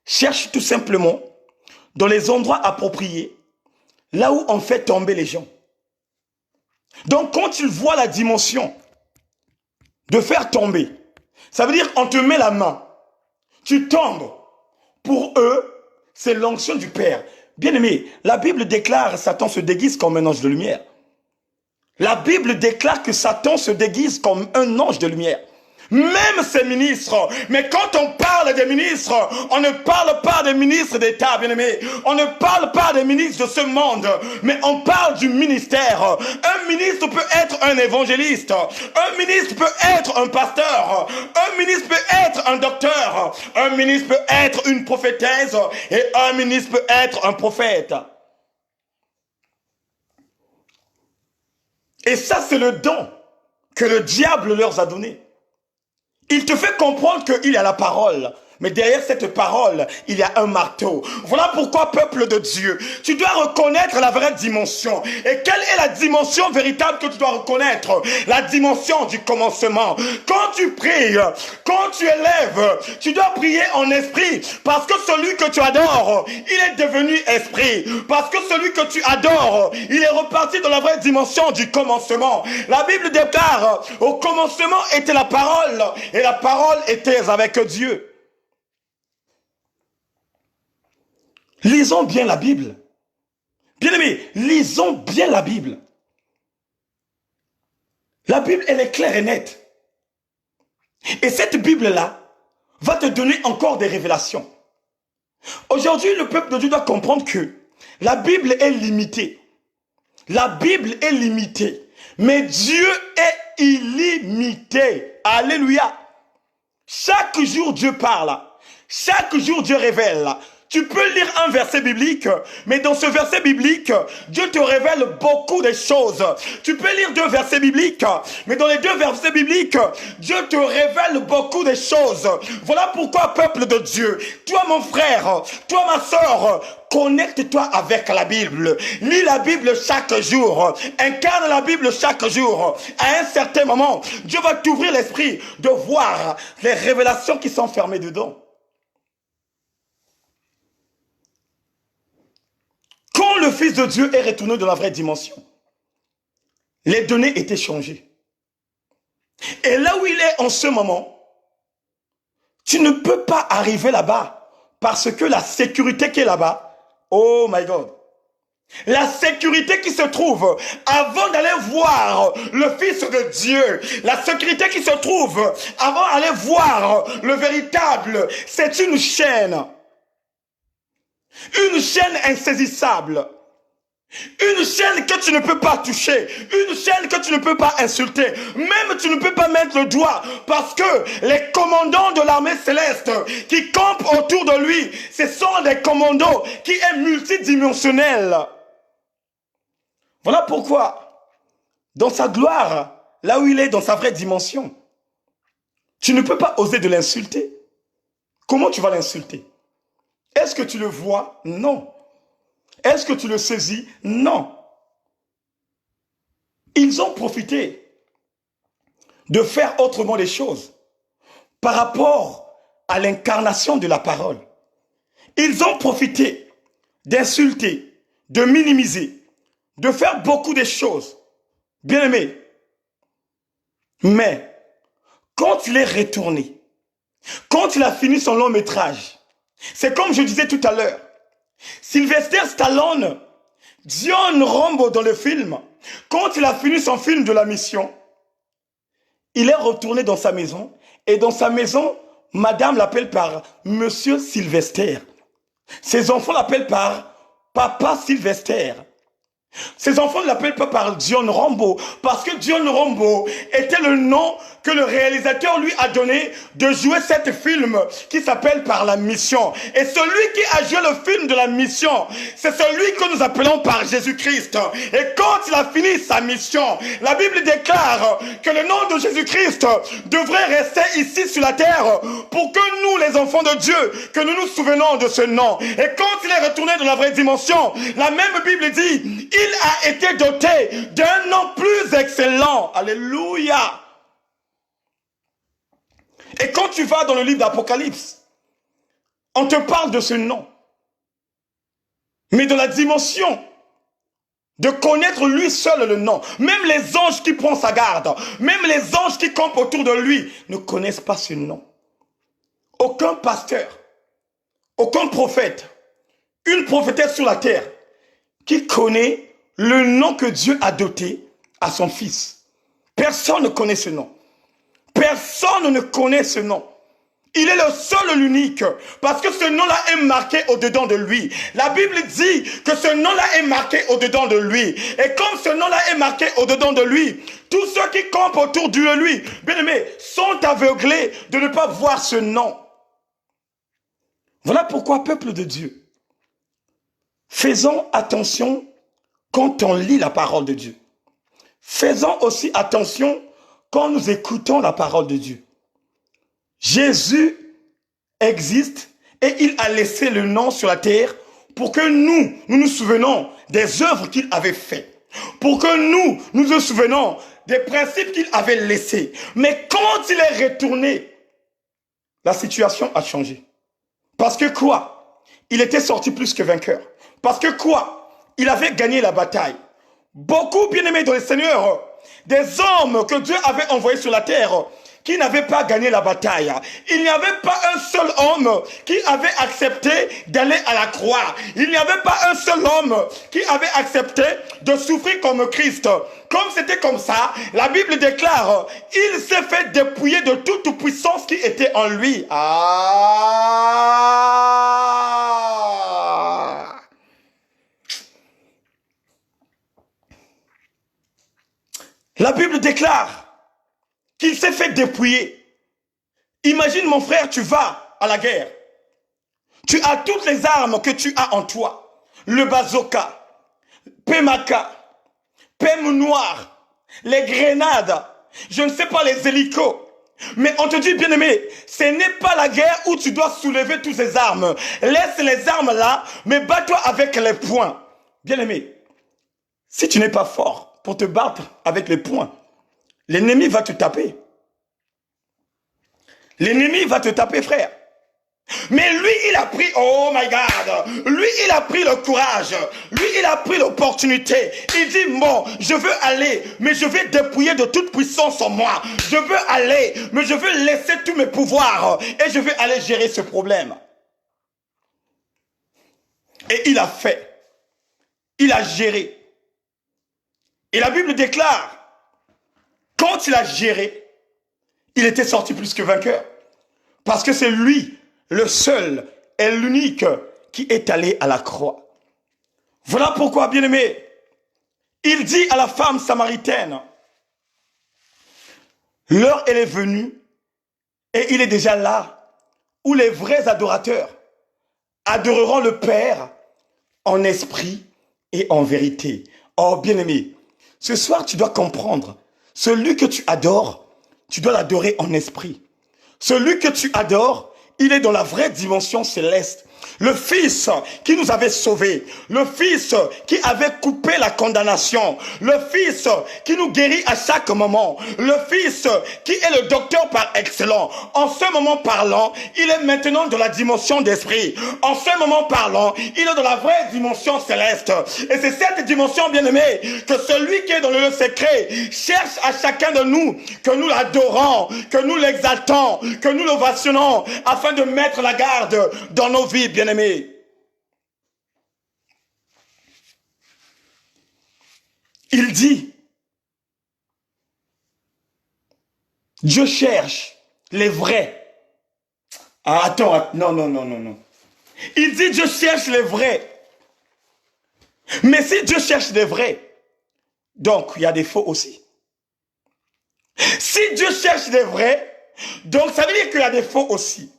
cherche tout simplement dans les endroits appropriés, là où on fait tomber les gens. Donc quand ils voient la dimension de faire tomber, ça veut dire on te met la main, tu tombes. Pour eux, c'est l'onction du Père. Bien-aimé, la Bible déclare que Satan se déguise comme un ange de lumière. La Bible déclare que Satan se déguise comme un ange de lumière. Même ses ministres. Mais quand on parle des ministres, on ne parle pas des ministres d'État, bien-aimé. On ne parle pas des ministres de ce monde, mais on parle du ministère. Un ministre peut être un évangéliste. Un ministre peut être un pasteur. Un ministre peut être un docteur. Un ministre peut être une prophétesse. Et un ministre peut être un prophète. Et ça, c'est le don que le diable leur a donné. Il te fait comprendre qu'il y a la parole. Mais derrière cette parole, il y a un marteau. Voilà pourquoi, peuple de Dieu, tu dois reconnaître la vraie dimension. Et quelle est la dimension véritable que tu dois reconnaître? La dimension du commencement. Quand tu pries, quand tu élèves, tu dois prier en esprit. Parce que celui que tu adores, il est devenu esprit. Parce que celui que tu adores, il est reparti dans la vraie dimension du commencement. La Bible déclare, au commencement était la parole, et la parole était avec Dieu. Lisons bien la Bible. Bien-aimés, lisons bien la Bible. La Bible, elle est claire et nette. Et cette Bible-là va te donner encore des révélations. Aujourd'hui, le peuple de Dieu doit comprendre que la Bible est limitée. La Bible est limitée. Mais Dieu est illimité. Alléluia. Chaque jour, Dieu parle. Chaque jour, Dieu révèle. Tu peux lire un verset biblique, mais dans ce verset biblique, Dieu te révèle beaucoup de choses. Tu peux lire deux versets bibliques, mais dans les deux versets bibliques, Dieu te révèle beaucoup de choses. Voilà pourquoi, peuple de Dieu, toi mon frère, toi ma soeur, connecte-toi avec la Bible. Lis la Bible chaque jour. Incarne la Bible chaque jour. À un certain moment, Dieu va t'ouvrir l'esprit de voir les révélations qui sont fermées dedans. Quand le Fils de Dieu est retourné dans la vraie dimension, les données étaient changées. Et là où il est en ce moment, tu ne peux pas arriver là-bas parce que la sécurité qui est là-bas, oh my God, la sécurité qui se trouve avant d'aller voir le Fils de Dieu, la sécurité qui se trouve avant d'aller voir le véritable, c'est une chaîne. Une chaîne insaisissable. Une chaîne que tu ne peux pas toucher. Une chaîne que tu ne peux pas insulter. Même tu ne peux pas mettre le doigt. Parce que les commandants de l'armée céleste qui campent autour de lui, ce sont des commandos qui sont multidimensionnels. Voilà pourquoi, dans sa gloire, là où il est dans sa vraie dimension, tu ne peux pas oser de l'insulter. Comment tu vas l'insulter? Est-ce que tu le vois? Non. Est-ce que tu le saisis? Non. Ils ont profité de faire autrement les choses par rapport à l'incarnation de la parole. Ils ont profité d'insulter, de minimiser, de faire beaucoup de choses. Bien aimé. Mais, quand il est retourné, quand il a fini son long métrage, c'est comme je disais tout à l'heure, Sylvester Stallone, John Rambo dans le film, quand il a fini son film de la mission, il est retourné dans sa maison, et dans sa maison, madame l'appelle par Monsieur Sylvester. Ses enfants l'appellent par Papa Sylvester. Ses enfants ne l'appellent pas par John Rambo, parce que John Rambo était le nom que le réalisateur lui a donné de jouer cet film qui s'appelle Par la mission. Et celui qui a joué le film de la mission, c'est celui que nous appelons par Jésus-Christ. Et quand il a fini sa mission, la Bible déclare que le nom de Jésus-Christ devrait rester ici sur la terre pour que nous, les enfants de Dieu, que nous nous souvenons de ce nom. Et quand il est retourné dans la vraie dimension, la même Bible dit, il a été doté d'un nom plus excellent. Alléluia. Et quand tu vas dans le livre d'Apocalypse, on te parle de ce nom. Mais dans la dimension de connaître lui seul le nom. Même les anges qui prennent sa garde, même les anges qui campent autour de lui ne connaissent pas ce nom. Aucun pasteur, aucun prophète, une prophétesse sur la terre qui connaît le nom que Dieu a doté à son fils. Personne ne connaît ce nom. Personne ne connaît ce nom. Il est le seul, l'unique, parce que ce nom-là est marqué au-dedans de lui. La Bible dit que ce nom-là est marqué au-dedans de lui. Et comme ce nom-là est marqué au-dedans de lui, tous ceux qui campent autour de lui, bien aimés, sont aveuglés de ne pas voir ce nom. Voilà pourquoi, peuple de Dieu, faisons attention quand on lit la parole de Dieu. Faisons aussi attention quand nous écoutons la parole de Dieu. Jésus existe et il a laissé le nom sur la terre pour que nous nous souvenons des œuvres qu'il avait faites. Pour que nous nous souvenons des principes qu'il avait laissés. Mais quand il est retourné, la situation a changé. Parce que quoi? Il était sorti plus que vainqueur. Parce que quoi? Il avait gagné la bataille. Beaucoup, bien-aimés dans le Seigneur, des hommes que Dieu avait envoyés sur la terre, qui n'avaient pas gagné la bataille. Il n'y avait pas un seul homme qui avait accepté d'aller à la croix. Il n'y avait pas un seul homme qui avait accepté de souffrir comme Christ. Comme c'était comme ça, la Bible déclare, il s'est fait dépouiller de toute puissance qui était en lui. La Bible déclare qu'il s'est fait dépouiller. Imagine mon frère, tu vas à la guerre. Tu as toutes les armes que tu as en toi. Le bazooka, Pemaka, Pem noir, les grenades, je ne sais pas les hélicos. Mais on te dit, bien aimé, ce n'est pas la guerre où tu dois soulever toutes ces armes. Laisse les armes là, mais bats-toi avec les poings. Bien aimé, si tu n'es pas fort pour te battre avec les poings, l'ennemi va te taper. L'ennemi va te taper, frère. Mais lui, il a pris, oh my God, lui, il a pris le courage. Lui, il a pris l'opportunité. Il dit, bon, je veux aller, mais je vais dépouiller de toute puissance en moi. Je veux aller, mais je veux laisser tous mes pouvoirs et je vais aller gérer ce problème. Et il a fait. Il a géré. Et la Bible déclare, quand il a géré, il était sorti plus que vainqueur. Parce que c'est lui, le seul et l'unique qui est allé à la croix. Voilà pourquoi, bien-aimé, il dit à la femme samaritaine, l'heure elle est venue et il est déjà là, où les vrais adorateurs adoreront le Père en esprit et en vérité. Oh, bien-aimé, ce soir tu dois comprendre, celui que tu adores, tu dois l'adorer en esprit. Celui que tu adores, il est dans la vraie dimension céleste. Le Fils qui nous avait sauvés, le Fils qui avait coupé la condamnation, le Fils qui nous guérit à chaque moment, le Fils qui est le docteur par excellence. En ce moment parlant, il est maintenant de la dimension d'esprit. En ce moment parlant, il est de la vraie dimension céleste. Et c'est cette dimension, bien-aimée, que celui qui est dans le lieu secret cherche à chacun de nous, que nous l'adorons, que nous l'exaltons, que nous l'ovationnons, afin de mettre la garde dans nos vies, bien-aimés. Il dit, Dieu cherche les vrais. Ah, attends, non. Il dit, Dieu cherche les vrais. Mais si Dieu cherche les vrais, donc il y a des faux aussi. Si Dieu cherche les vrais, donc ça veut dire qu'il y a des faux aussi.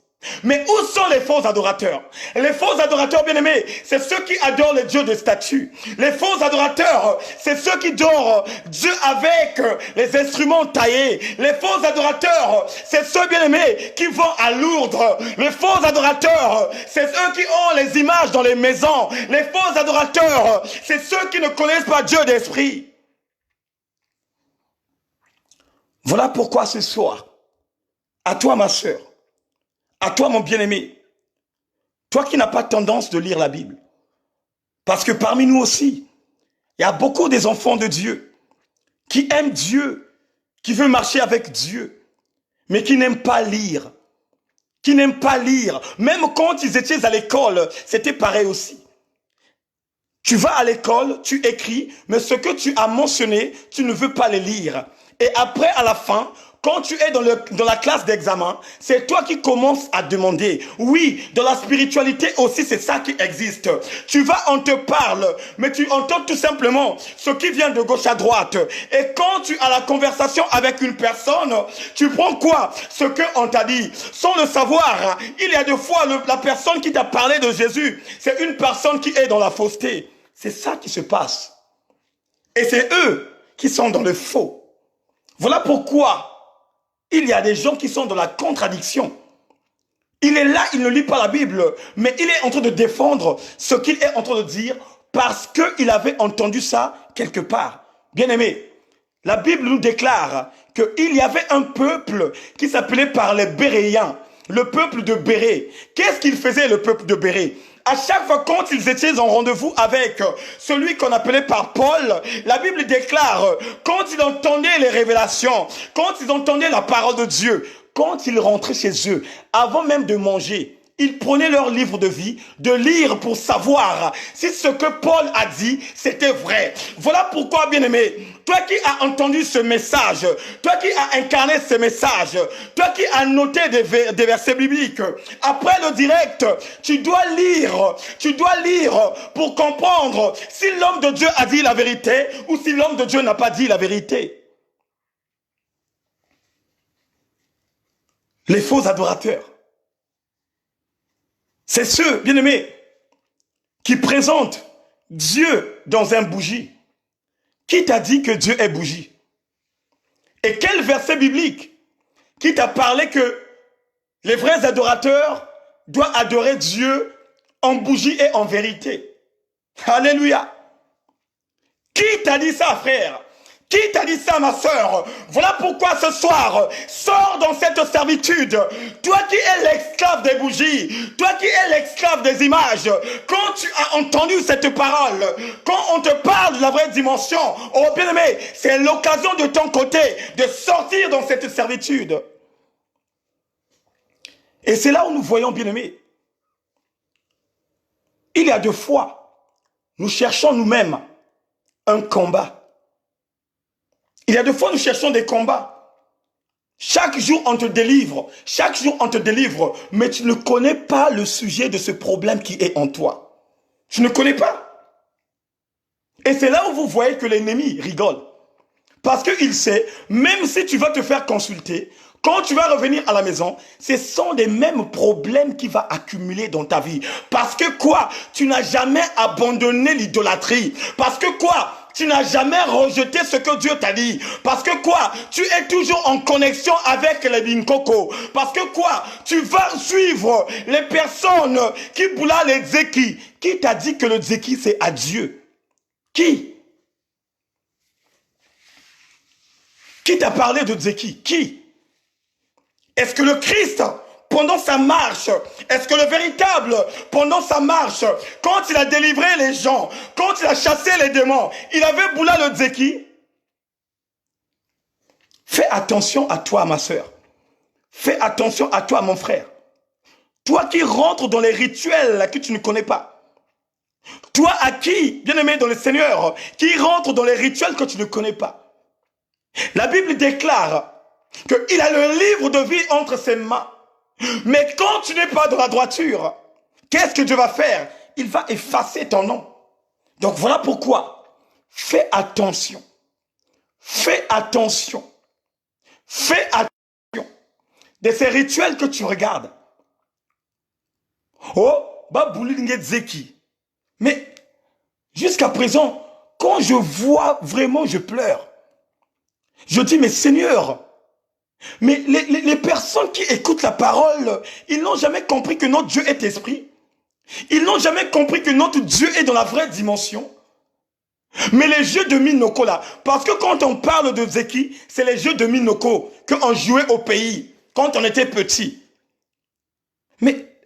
Mais où sont les faux adorateurs? Les faux adorateurs, bien-aimés, c'est ceux qui adorent les dieux de statues. Les faux adorateurs, c'est ceux qui adorent Dieu avec les instruments taillés. Les faux adorateurs, c'est ceux, bien-aimés, qui vont à Lourdes. Les faux adorateurs, c'est eux qui ont les images dans les maisons. Les faux adorateurs, c'est ceux qui ne connaissent pas Dieu d'esprit. Voilà pourquoi ce soir, à toi ma sœur, à toi mon bien-aimé, toi qui n'as pas tendance de lire la Bible, parce que parmi nous aussi, il y a beaucoup des enfants de Dieu qui aiment Dieu, qui veulent marcher avec Dieu, mais qui n'aiment pas lire, Même quand ils étaient à l'école, c'était pareil aussi. Tu vas à l'école, tu écris, mais ce que tu as mentionné, tu ne veux pas les lire. Et après, à la fin, quand tu es dans la classe d'examen, c'est toi qui commences à demander. Oui, dans la spiritualité aussi, c'est ça qui existe. Tu vas, on te parle, mais tu entends tout simplement ce qui vient de gauche à droite. Et quand tu as la conversation avec une personne, tu prends quoi? Ce qu'on t'a dit. Sans le savoir, il y a des fois, la personne qui t'a parlé de Jésus, c'est une personne qui est dans la fausseté. C'est ça qui se passe. Et c'est eux qui sont dans le faux. Voilà pourquoi il y a des gens qui sont dans la contradiction. Il est là, il ne lit pas la Bible, mais il est en train de défendre ce qu'il est en train de dire parce qu'il avait entendu ça quelque part. Bien-aimé, la Bible nous déclare qu'il y avait un peuple qui s'appelait par les Béréens, le peuple de Béré. Qu'est-ce qu'il faisait, le peuple de Béré? À chaque fois quand ils étaient en rendez-vous avec celui qu'on appelait par Paul, la Bible déclare, quand ils entendaient les révélations, quand ils entendaient la parole de Dieu, quand ils rentraient chez eux, avant même de manger, ils prenaient leur livre de vie, de lire pour savoir si ce que Paul a dit, c'était vrai. Voilà pourquoi, bien-aimé, toi qui as entendu ce message, toi qui as incarné ce message, toi qui as noté des versets bibliques, après le direct, tu dois lire pour comprendre si l'homme de Dieu a dit la vérité ou si l'homme de Dieu n'a pas dit la vérité. Les faux adorateurs, c'est ceux, bien-aimés, qui présentent Dieu dans un bougie. Qui t'a dit que Dieu est bougie? Et quel verset biblique qui t'a parlé que les vrais adorateurs doivent adorer Dieu en bougie et en vérité? Alléluia. Qui t'a dit ça, frère? Qui t'a dit ça, ma sœur? Voilà pourquoi ce soir, sors dans cette servitude. Toi qui es l'esclave des bougies, toi qui es l'esclave des images, quand tu as entendu cette parole, quand on te parle de la vraie dimension, oh bien-aimé, c'est l'occasion de ton côté de sortir dans cette servitude. Et c'est là où nous voyons, bien-aimé, il y a deux fois, nous cherchons nous-mêmes un combat. Il y a des fois, nous cherchons des combats. Chaque jour, on te délivre. Chaque jour, on te délivre. Mais tu ne connais pas le sujet de ce problème qui est en toi. Tu ne connais pas. Et c'est là où vous voyez que l'ennemi rigole. Parce qu'il sait, même si tu vas te faire consulter, quand tu vas revenir à la maison, ce sont les mêmes problèmes qui vont accumuler dans ta vie. Parce que quoi? Tu n'as jamais abandonné l'idolâtrie. Parce que quoi? tu n'as jamais rejeté ce que Dieu t'a dit. Parce que quoi? Tu es toujours en connexion avec les Binkoko. Parce que quoi? Tu vas suivre les personnes qui boulent les Zeki. Qui t'a dit que le Zeki c'est à Dieu? Qui? Qui t'a parlé de Zeki? Qui? Est-ce que le Christ, pendant sa marche, est-ce que le véritable, pendant sa marche, quand il a délivré les gens, quand il a chassé les démons, il avait boula le Zeki? Fais attention à toi, ma soeur. Fais attention à toi, mon frère. Toi qui rentres dans les rituels que tu ne connais pas. Toi à qui, bien-aimé dans le Seigneur, qui rentre dans les rituels que tu ne connais pas. La Bible déclare qu'il a le livre de vie entre ses mains. Mais quand tu n'es pas dans la droiture, qu'est-ce que Dieu va faire? Il va effacer ton nom. Donc voilà pourquoi, fais attention. Fais attention. Fais attention de ces rituels que tu regardes. Oh, Zeki. Mais jusqu'à présent, quand je vois vraiment, je pleure. Je dis, mais Seigneur, mais les personnes qui écoutent la parole, ils n'ont jamais compris que notre Dieu est esprit. Ils n'ont jamais compris que notre Dieu est dans la vraie dimension. Mais les jeux de Minoko là, parce que quand on parle de Zeki, c'est les jeux de Minoko qu'on jouait au pays, quand on était petit. Mais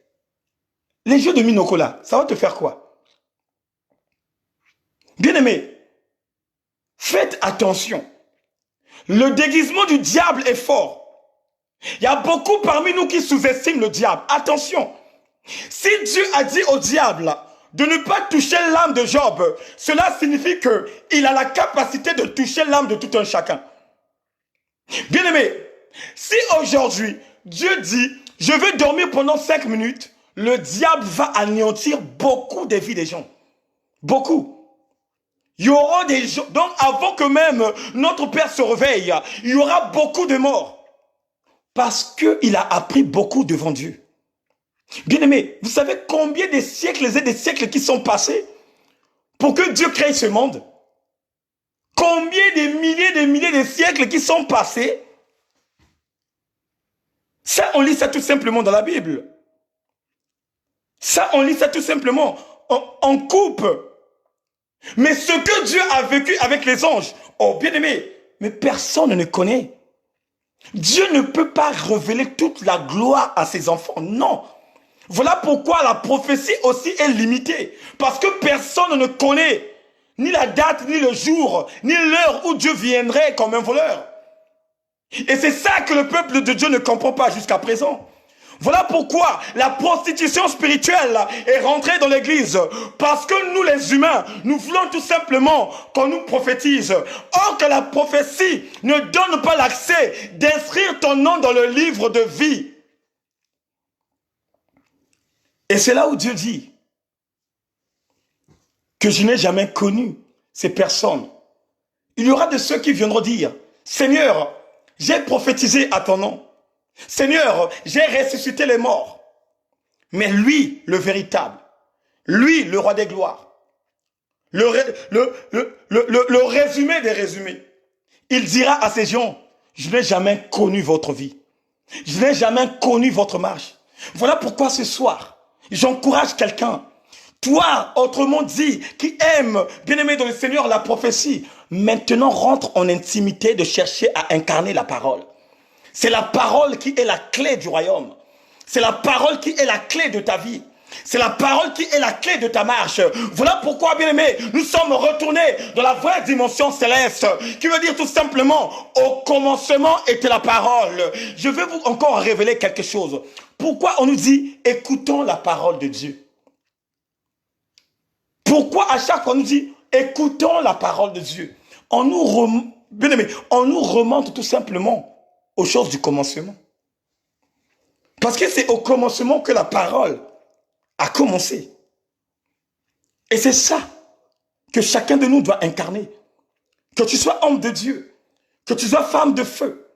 les jeux de Minoko là, ça va te faire quoi? Bien-aimé, faites attention. Le déguisement du diable est fort. Il y a beaucoup parmi nous qui sous-estiment le diable. Attention, si Dieu a dit au diable de ne pas toucher l'âme de Job, cela signifie qu'il a la capacité de toucher l'âme de tout un chacun. Bien-aimé, si aujourd'hui Dieu dit je veux dormir pendant 5 minutes, le diable va anéantir beaucoup des vies des gens. Beaucoup. Il y aura des gens, donc avant que même notre Père se réveille, il y aura beaucoup de morts. Parce qu'il a appris beaucoup devant Dieu. Bien-aimé, vous savez combien de siècles et des siècles qui sont passés pour que Dieu crée ce monde? Combien de milliers de siècles qui sont passés? Ça, on lit ça tout simplement dans la Bible. Ça, on lit ça tout simplement en coupe. Mais ce que Dieu a vécu avec les anges, oh bien-aimé, mais personne ne connaît. Dieu ne peut pas révéler toute la gloire à ses enfants, non. Voilà pourquoi la prophétie aussi est limitée. Parce que personne ne connaît ni la date, ni le jour, ni l'heure où Dieu viendrait comme un voleur. Et c'est ça que le peuple de Dieu ne comprend pas jusqu'à présent. Voilà pourquoi la prostitution spirituelle est rentrée dans l'église. Parce que nous les humains, nous voulons tout simplement qu'on nous prophétise. Or que la prophétie ne donne pas l'accès d'inscrire ton nom dans le livre de vie. Et c'est là où Dieu dit que je n'ai jamais connu ces personnes. Il y aura de ceux qui viendront dire, Seigneur, j'ai prophétisé à ton nom. Seigneur, j'ai ressuscité les morts. Mais lui, le véritable, lui, le roi des gloires, le résumé des résumés, il dira à ces gens, je n'ai jamais connu votre vie. Je n'ai jamais connu votre marche. Voilà pourquoi ce soir, j'encourage quelqu'un, toi, autrement dit, qui aime, bien-aimé dans le Seigneur, la prophétie, maintenant rentre en intimité de chercher à incarner la parole. C'est la parole qui est la clé du royaume. C'est la parole qui est la clé de ta vie. C'est la parole qui est la clé de ta marche. Voilà pourquoi, bien-aimés, nous sommes retournés dans la vraie dimension céleste, qui veut dire tout simplement, au commencement était la parole. Je vais vous encore révéler quelque chose. Pourquoi on nous dit, écoutons la parole de Dieu? Pourquoi à chaque fois on nous dit, écoutons la parole de Dieu? Bien-aimés, on nous remonte tout simplement aux choses du commencement. Parce que c'est au commencement que la parole a commencé. Et c'est ça que chacun de nous doit incarner. Que tu sois homme de Dieu, que tu sois femme de feu.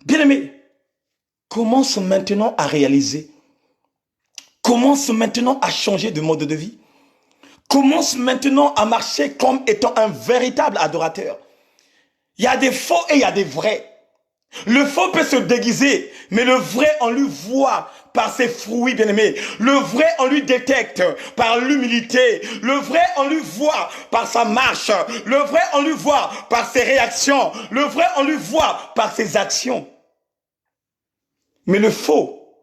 Bien-aimé, commence maintenant à réaliser. Commence maintenant à changer de mode de vie. Commence maintenant à marcher comme étant un véritable adorateur. Il y a des faux et il y a des vrais. Le faux peut se déguiser, mais le vrai, on lui voit par ses fruits, bien-aimés. Le vrai, on lui détecte par l'humilité. Le vrai, on lui voit par sa marche. Le vrai, on lui voit par ses réactions. Le vrai, on lui voit par ses actions. Mais le faux,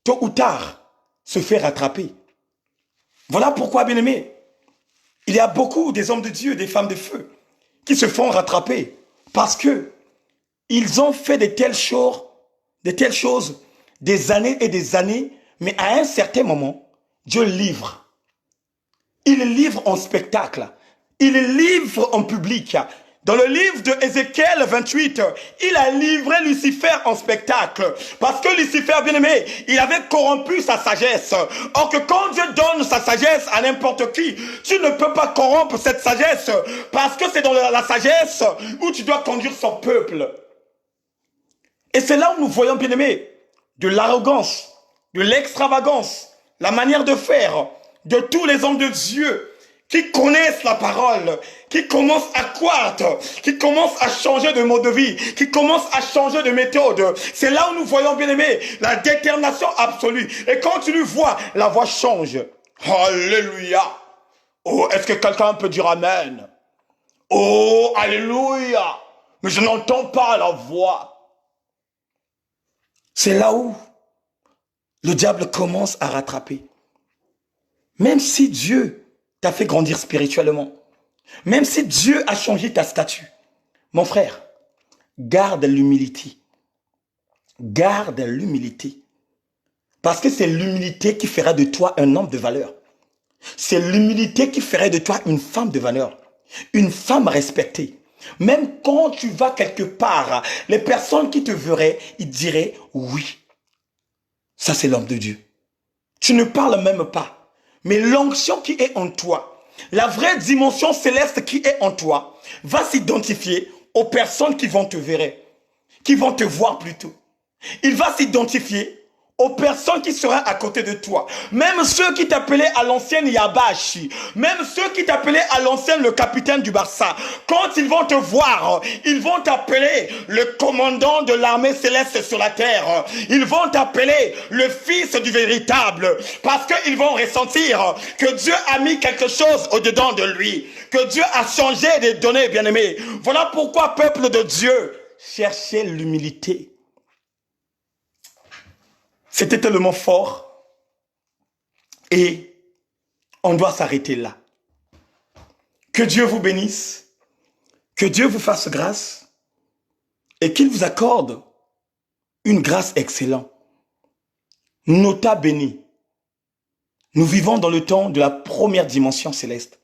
tôt ou tard, se fait rattraper. Voilà pourquoi, bien-aimés, il y a beaucoup des hommes de Dieu, des femmes de feu, qui se font rattraper parce que ils ont fait de telles choses des années et des années, mais à un certain moment, Dieu livre. Il livre en spectacle. Il livre en public. Dans le livre de Ézéchiel 28, il a livré Lucifer en spectacle. Parce que Lucifer, bien-aimé, il avait corrompu sa sagesse. Or que quand Dieu donne sa sagesse à n'importe qui, tu ne peux pas corrompre cette sagesse. Parce que c'est dans la sagesse où tu dois conduire son peuple. Et c'est là où nous voyons, bien-aimé, de l'arrogance, de l'extravagance, la manière de faire de tous les hommes de Dieu qui connaissent la parole, qui commencent à croître, qui commencent à changer de mode de vie, qui commencent à changer de méthode. C'est là où nous voyons, bien-aimé, la détermination absolue. Et quand tu le vois, la voix change. Alléluia. Oh, est-ce que quelqu'un peut dire Amen? Oh, Alléluia. Mais je n'entends pas la voix. C'est là où le diable commence à rattraper. Même si Dieu t'a fait grandir spirituellement, même si Dieu a changé ta statue, mon frère, garde l'humilité. Garde l'humilité. Parce que c'est l'humilité qui fera de toi un homme de valeur. C'est l'humilité qui ferait de toi une femme de valeur. Une femme respectée. Même quand tu vas quelque part, les personnes qui te verraient, ils diraient oui. Ça, c'est l'homme de Dieu. Tu ne parles même pas. Mais l'onction qui est en toi, la vraie dimension céleste qui est en toi, va s'identifier aux personnes qui vont te voir, qui vont te voir plutôt. Il va s'identifier aux personnes qui seront à côté de toi. Même ceux qui t'appelaient à l'ancienne Yabashi, même ceux qui t'appelaient à l'ancienne le capitaine du Barça, quand ils vont te voir, ils vont t'appeler le commandant de l'armée céleste sur la terre. Ils vont t'appeler le fils du véritable, parce qu'ils vont ressentir que Dieu a mis quelque chose au-dedans de lui, que Dieu a changé des données, bien-aimés. Voilà pourquoi, peuple de Dieu, cherchez l'humilité. C'était tellement fort et on doit s'arrêter là. Que Dieu vous bénisse, que Dieu vous fasse grâce et qu'il vous accorde une grâce excellente. Nota béni. Nous vivons dans le temps de la première dimension céleste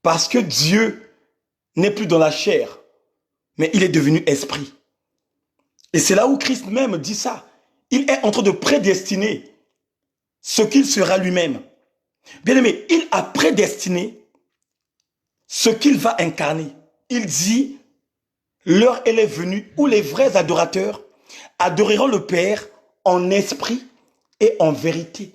parce que Dieu n'est plus dans la chair, mais il est devenu esprit. Et c'est là où Christ même dit ça. Il est en train de prédestiner ce qu'il sera lui-même. Bien-aimé, il a prédestiné ce qu'il va incarner. Il dit, l'heure elle est venue où les vrais adorateurs adoreront le Père en esprit et en vérité.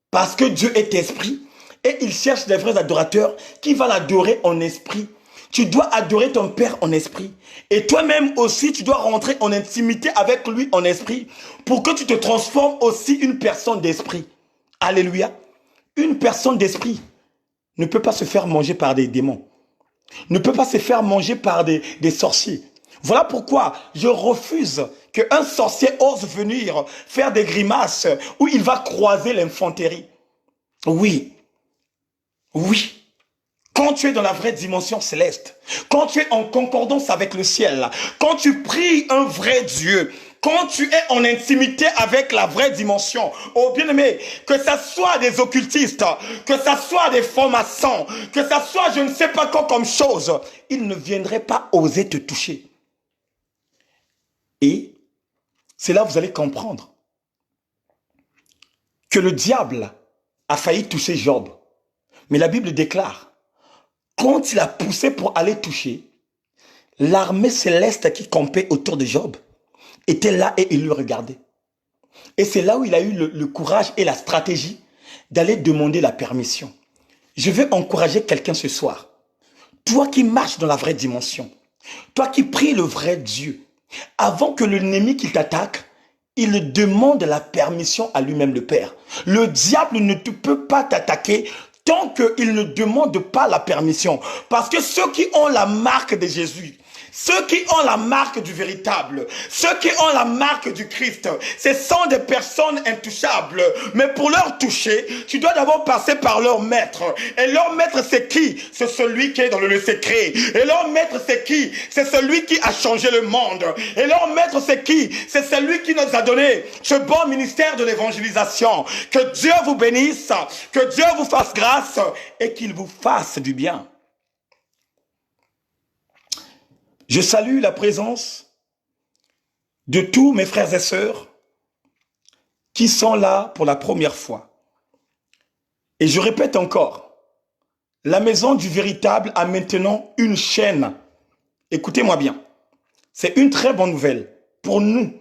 Parce que Dieu est esprit et il cherche des vrais adorateurs qui vont l'adorer en esprit. Tu dois adorer ton Père en esprit. Et toi-même aussi, tu dois rentrer en intimité avec lui en esprit pour que tu te transformes aussi une personne d'esprit. Alléluia. Une personne d'esprit ne peut pas se faire manger par des démons. Ne peut pas se faire manger par des sorciers. Voilà pourquoi je refuse qu'un sorcier ose venir faire des grimaces où il va croiser l'infanterie. Oui. Oui. Quand tu es dans la vraie dimension céleste, quand tu es en concordance avec le ciel, quand tu pries un vrai Dieu, quand tu es en intimité avec la vraie dimension, oh bien-aimé, que ça soit des occultistes, que ça soit des francs-maçons, que ça soit je ne sais pas quoi comme chose, ils ne viendraient pas oser te toucher. Et c'est là que vous allez comprendre que le diable a failli toucher Job. Mais la Bible déclare, quand il a poussé pour aller toucher, l'armée céleste qui campait autour de Job était là et il le regardait. Et c'est là où il a eu le courage et la stratégie d'aller demander la permission. Je veux encourager quelqu'un ce soir. Toi qui marches dans la vraie dimension, toi qui pries le vrai Dieu, avant que l'ennemi qui t'attaque, il demande la permission à lui-même le Père. Le diable ne peut pas t'attaquer tant qu'il ne demande pas la permission. Parce que ceux qui ont la marque de Jésus, ceux qui ont la marque du véritable, ceux qui ont la marque du Christ, ce sont des personnes intouchables. Mais pour leur toucher, tu dois d'abord passer par leur maître. Et leur maître, c'est qui? C'est celui qui est dans le secret. Et leur maître, c'est qui? C'est celui qui a changé le monde. Et leur maître, c'est qui? C'est celui qui nous a donné ce bon ministère de l'évangélisation. Que Dieu vous bénisse, que Dieu vous fasse grâce et qu'il vous fasse du bien. Je salue la présence de tous mes frères et sœurs qui sont là pour la première fois. Et je répète encore, la maison du véritable a maintenant une chaîne. Écoutez-moi bien, c'est une très bonne nouvelle pour nous.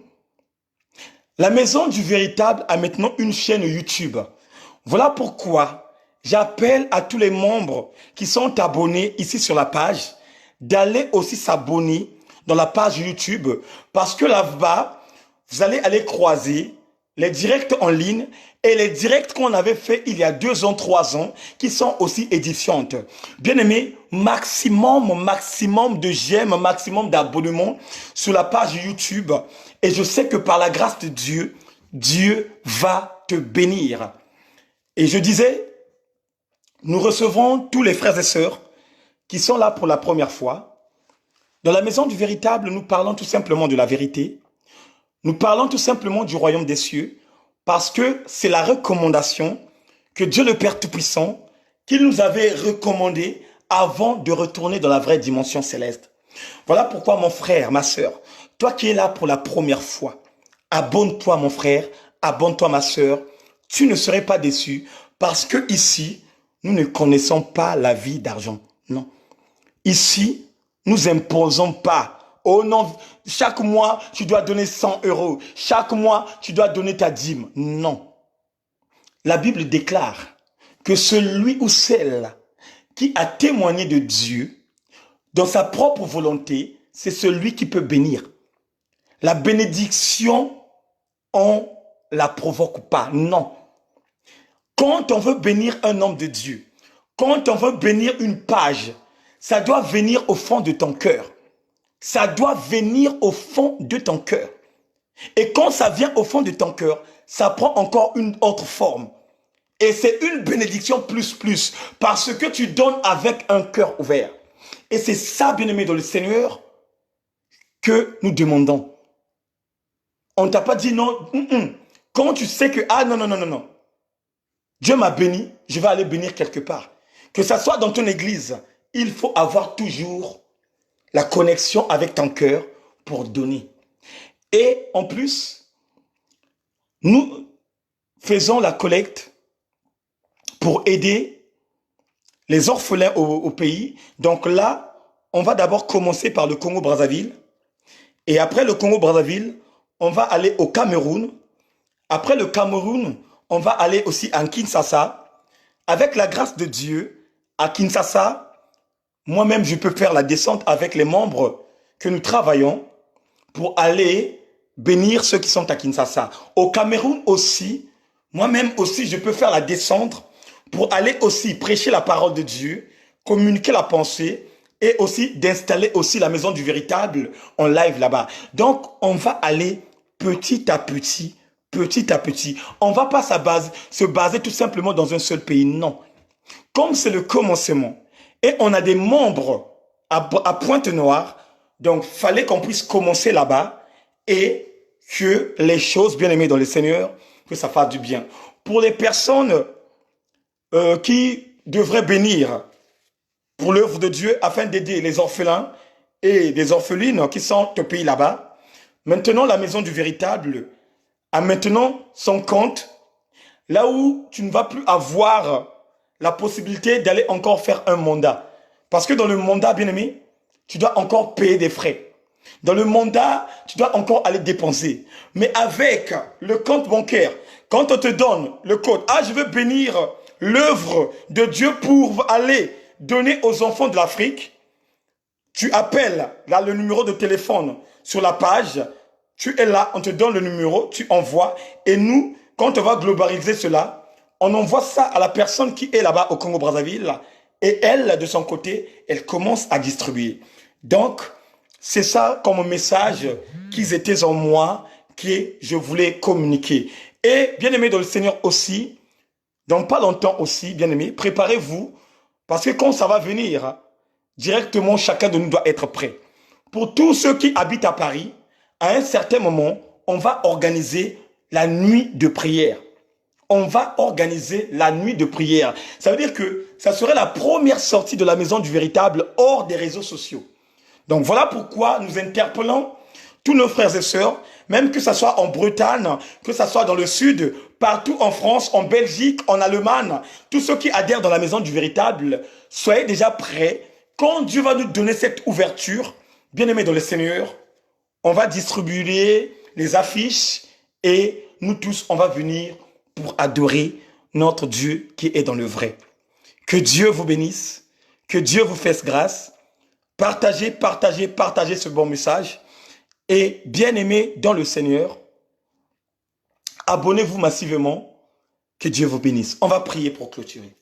La maison du véritable a maintenant une chaîne YouTube. Voilà pourquoi j'appelle à tous les membres qui sont abonnés ici sur la page d'aller aussi s'abonner dans la page YouTube parce que là-bas, vous allez aller croiser les directs en ligne et les directs qu'on avait fait il y a 2 ans, 3 ans qui sont aussi édifiantes. Bien aimé, maximum de j'aime, maximum d'abonnements sur la page YouTube et je sais que par la grâce de Dieu, Dieu va te bénir. Et je disais, nous recevons tous les frères et sœurs qui sont là pour la première fois. Dans la maison du véritable, nous parlons tout simplement de la vérité. Nous parlons tout simplement du royaume des cieux parce que c'est la recommandation que Dieu le Père Tout-Puissant, qu'il nous avait recommandé avant de retourner dans la vraie dimension céleste. Voilà pourquoi mon frère, ma sœur, toi qui es là pour la première fois, abonne-toi mon frère, abonne-toi ma sœur, tu ne serais pas déçu parce que ici, nous ne connaissons pas la vie d'argent. Non. Ici, nous imposons pas. Oh non, chaque mois, tu dois donner 100 euros. Chaque mois, tu dois donner ta dîme. Non. La Bible déclare que celui ou celle qui a témoigné de Dieu dans sa propre volonté, c'est celui qui peut bénir. La bénédiction, on la provoque pas. Non. Quand on veut bénir un homme de Dieu, quand on veut bénir une page, ça doit venir au fond de ton cœur. Ça doit venir au fond de ton cœur. Et quand ça vient au fond de ton cœur, ça prend encore une autre forme. Et c'est une bénédiction plus, parce que tu donnes avec un cœur ouvert. Et c'est ça, bien-aimé dans le Seigneur, que nous demandons. On ne t'a pas dit non. Quand tu sais que, non. Dieu m'a béni, je vais aller bénir quelque part. Que ça soit dans ton église, il faut avoir toujours la connexion avec ton cœur pour donner. Et en plus, nous faisons la collecte pour aider les orphelins au pays. Donc là, on va d'abord commencer par le Congo-Brazzaville. Et après le Congo-Brazzaville, on va aller au Cameroun. Après le Cameroun, on va aller aussi en Kinshasa. Avec la grâce de Dieu, à Kinshasa, moi-même, je peux faire la descente avec les membres que nous travaillons pour aller bénir ceux qui sont à Kinshasa. Au Cameroun aussi, moi-même aussi, je peux faire la descente pour aller aussi prêcher la parole de Dieu, communiquer la pensée et aussi d'installer aussi la maison du véritable en live là-bas. Donc, on va aller petit à petit. On ne va pas se baser tout simplement dans un seul pays, non. Comme c'est le commencement, et on a des membres à Pointe-Noire, donc fallait qu'on puisse commencer là-bas et que les choses, bien aimées dans le Seigneur, que ça fasse du bien. Pour les personnes qui devraient bénir pour l'œuvre de Dieu afin d'aider les orphelins et les orphelines qui sont au pays là-bas, maintenant la maison du véritable a maintenant son compte, là où tu ne vas plus avoir la possibilité d'aller encore faire un mandat. Parce que dans le mandat, bien aimé, tu dois encore payer des frais. Dans le mandat, tu dois encore aller dépenser. Mais avec le compte bancaire, quand on te donne le code, je veux bénir l'œuvre de Dieu pour aller donner aux enfants de l'Afrique, tu appelles là le numéro de téléphone sur la page, tu es là, on te donne le numéro, tu envoies, et nous, quand on va globaliser cela, on envoie ça à la personne qui est là-bas au Congo-Brazzaville, et elle, de son côté, elle commence à distribuer. Donc, c'est ça comme message qu'ils étaient en moi, que je voulais communiquer. Et bien aimé dans le Seigneur aussi, dans pas longtemps aussi, bien aimé, préparez-vous, parce que quand ça va venir, directement, chacun de nous doit être prêt. Pour tous ceux qui habitent à Paris, à un certain moment, on va organiser la nuit de prière. On va organiser la nuit de prière. Ça veut dire que ça serait la première sortie de la maison du véritable hors des réseaux sociaux. Donc voilà pourquoi nous interpellons tous nos frères et sœurs, même que ce soit en Bretagne, que ce soit dans le sud, partout en France, en Belgique, en Allemagne, tous ceux qui adhèrent dans la maison du véritable, soyez déjà prêts. Quand Dieu va nous donner cette ouverture, bien aimés dans le Seigneur, on va distribuer les affiches et nous tous, on va venir pour adorer notre Dieu qui est dans le vrai. Que Dieu vous bénisse, que Dieu vous fasse grâce. Partagez, partagez, partagez ce bon message. Et bien aimés dans le Seigneur, abonnez-vous massivement. Que Dieu vous bénisse. On va prier pour clôturer.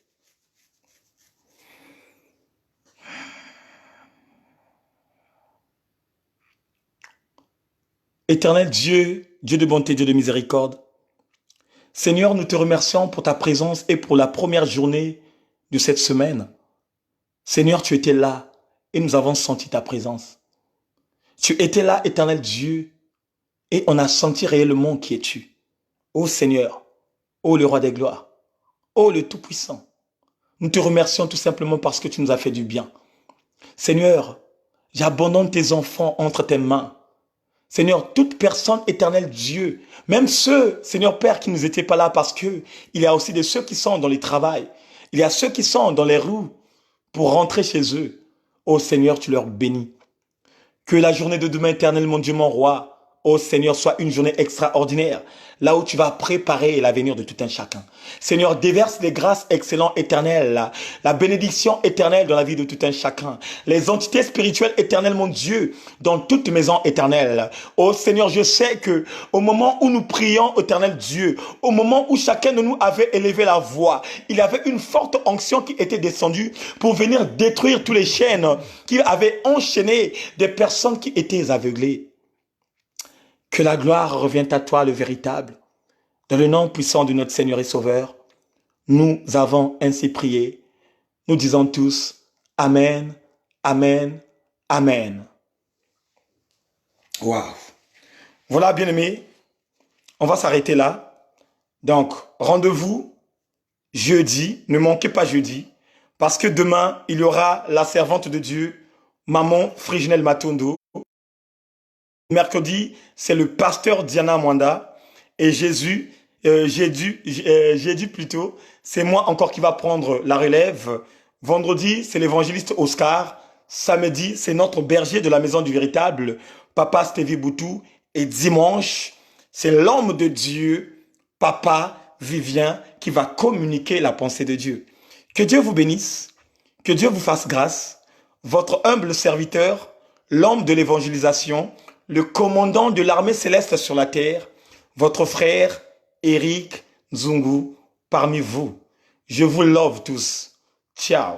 Éternel Dieu, Dieu de bonté, Dieu de miséricorde, Seigneur, nous te remercions pour ta présence et pour la première journée de cette semaine. Seigneur, tu étais là et nous avons senti ta présence. Tu étais là, éternel Dieu, et on a senti réellement qui es-tu. Ô Seigneur, ô le roi des gloires, ô le Tout-Puissant, nous te remercions tout simplement parce que tu nous as fait du bien. Seigneur, j'abandonne tes enfants entre tes mains. Seigneur, toute personne éternelle Dieu, même ceux, Seigneur Père, qui nous étaient pas là parce que il y a aussi de ceux qui sont dans les travails, il y a ceux qui sont dans les roues pour rentrer chez eux. Ô Seigneur, tu leur bénis. Que la journée de demain, éternel, mon Dieu, mon roi, ô Seigneur, soit une journée extraordinaire, là où tu vas préparer l'avenir de tout un chacun. Seigneur, déverse les grâces excellentes éternelles, la bénédiction éternelle dans la vie de tout un chacun, les entités spirituelles éternelles, mon Dieu, dans toute maison éternelle. Ô Seigneur, je sais que au moment où nous prions, éternel Dieu, au moment où chacun de nous avait élevé la voix, il y avait une forte onction qui était descendue pour venir détruire toutes les chaînes qui avaient enchaîné des personnes qui étaient aveuglées. Que la gloire revienne à toi, le véritable. Dans le nom puissant de notre Seigneur et Sauveur, nous avons ainsi prié. Nous disons tous Amen, Amen, Amen. Waouh! Voilà, bien-aimés, on va s'arrêter là. Donc, rendez-vous jeudi, ne manquez pas jeudi, parce que demain, il y aura la servante de Dieu, Maman Friginelle Matondo. Mercredi, c'est le pasteur Diana Mwanda. Et j'ai dit plutôt, c'est moi encore qui va prendre la relève. Vendredi, c'est l'évangéliste Oscar. Samedi, c'est notre berger de la maison du véritable, Papa Stevie Boutou. Et dimanche, c'est l'homme de Dieu, Papa Vivien, qui va communiquer la pensée de Dieu. Que Dieu vous bénisse, que Dieu vous fasse grâce. Votre humble serviteur, l'homme de l'évangélisation, le commandant de l'armée céleste sur la terre, votre frère Eric Nzungu parmi vous. Je vous love tous. Ciao.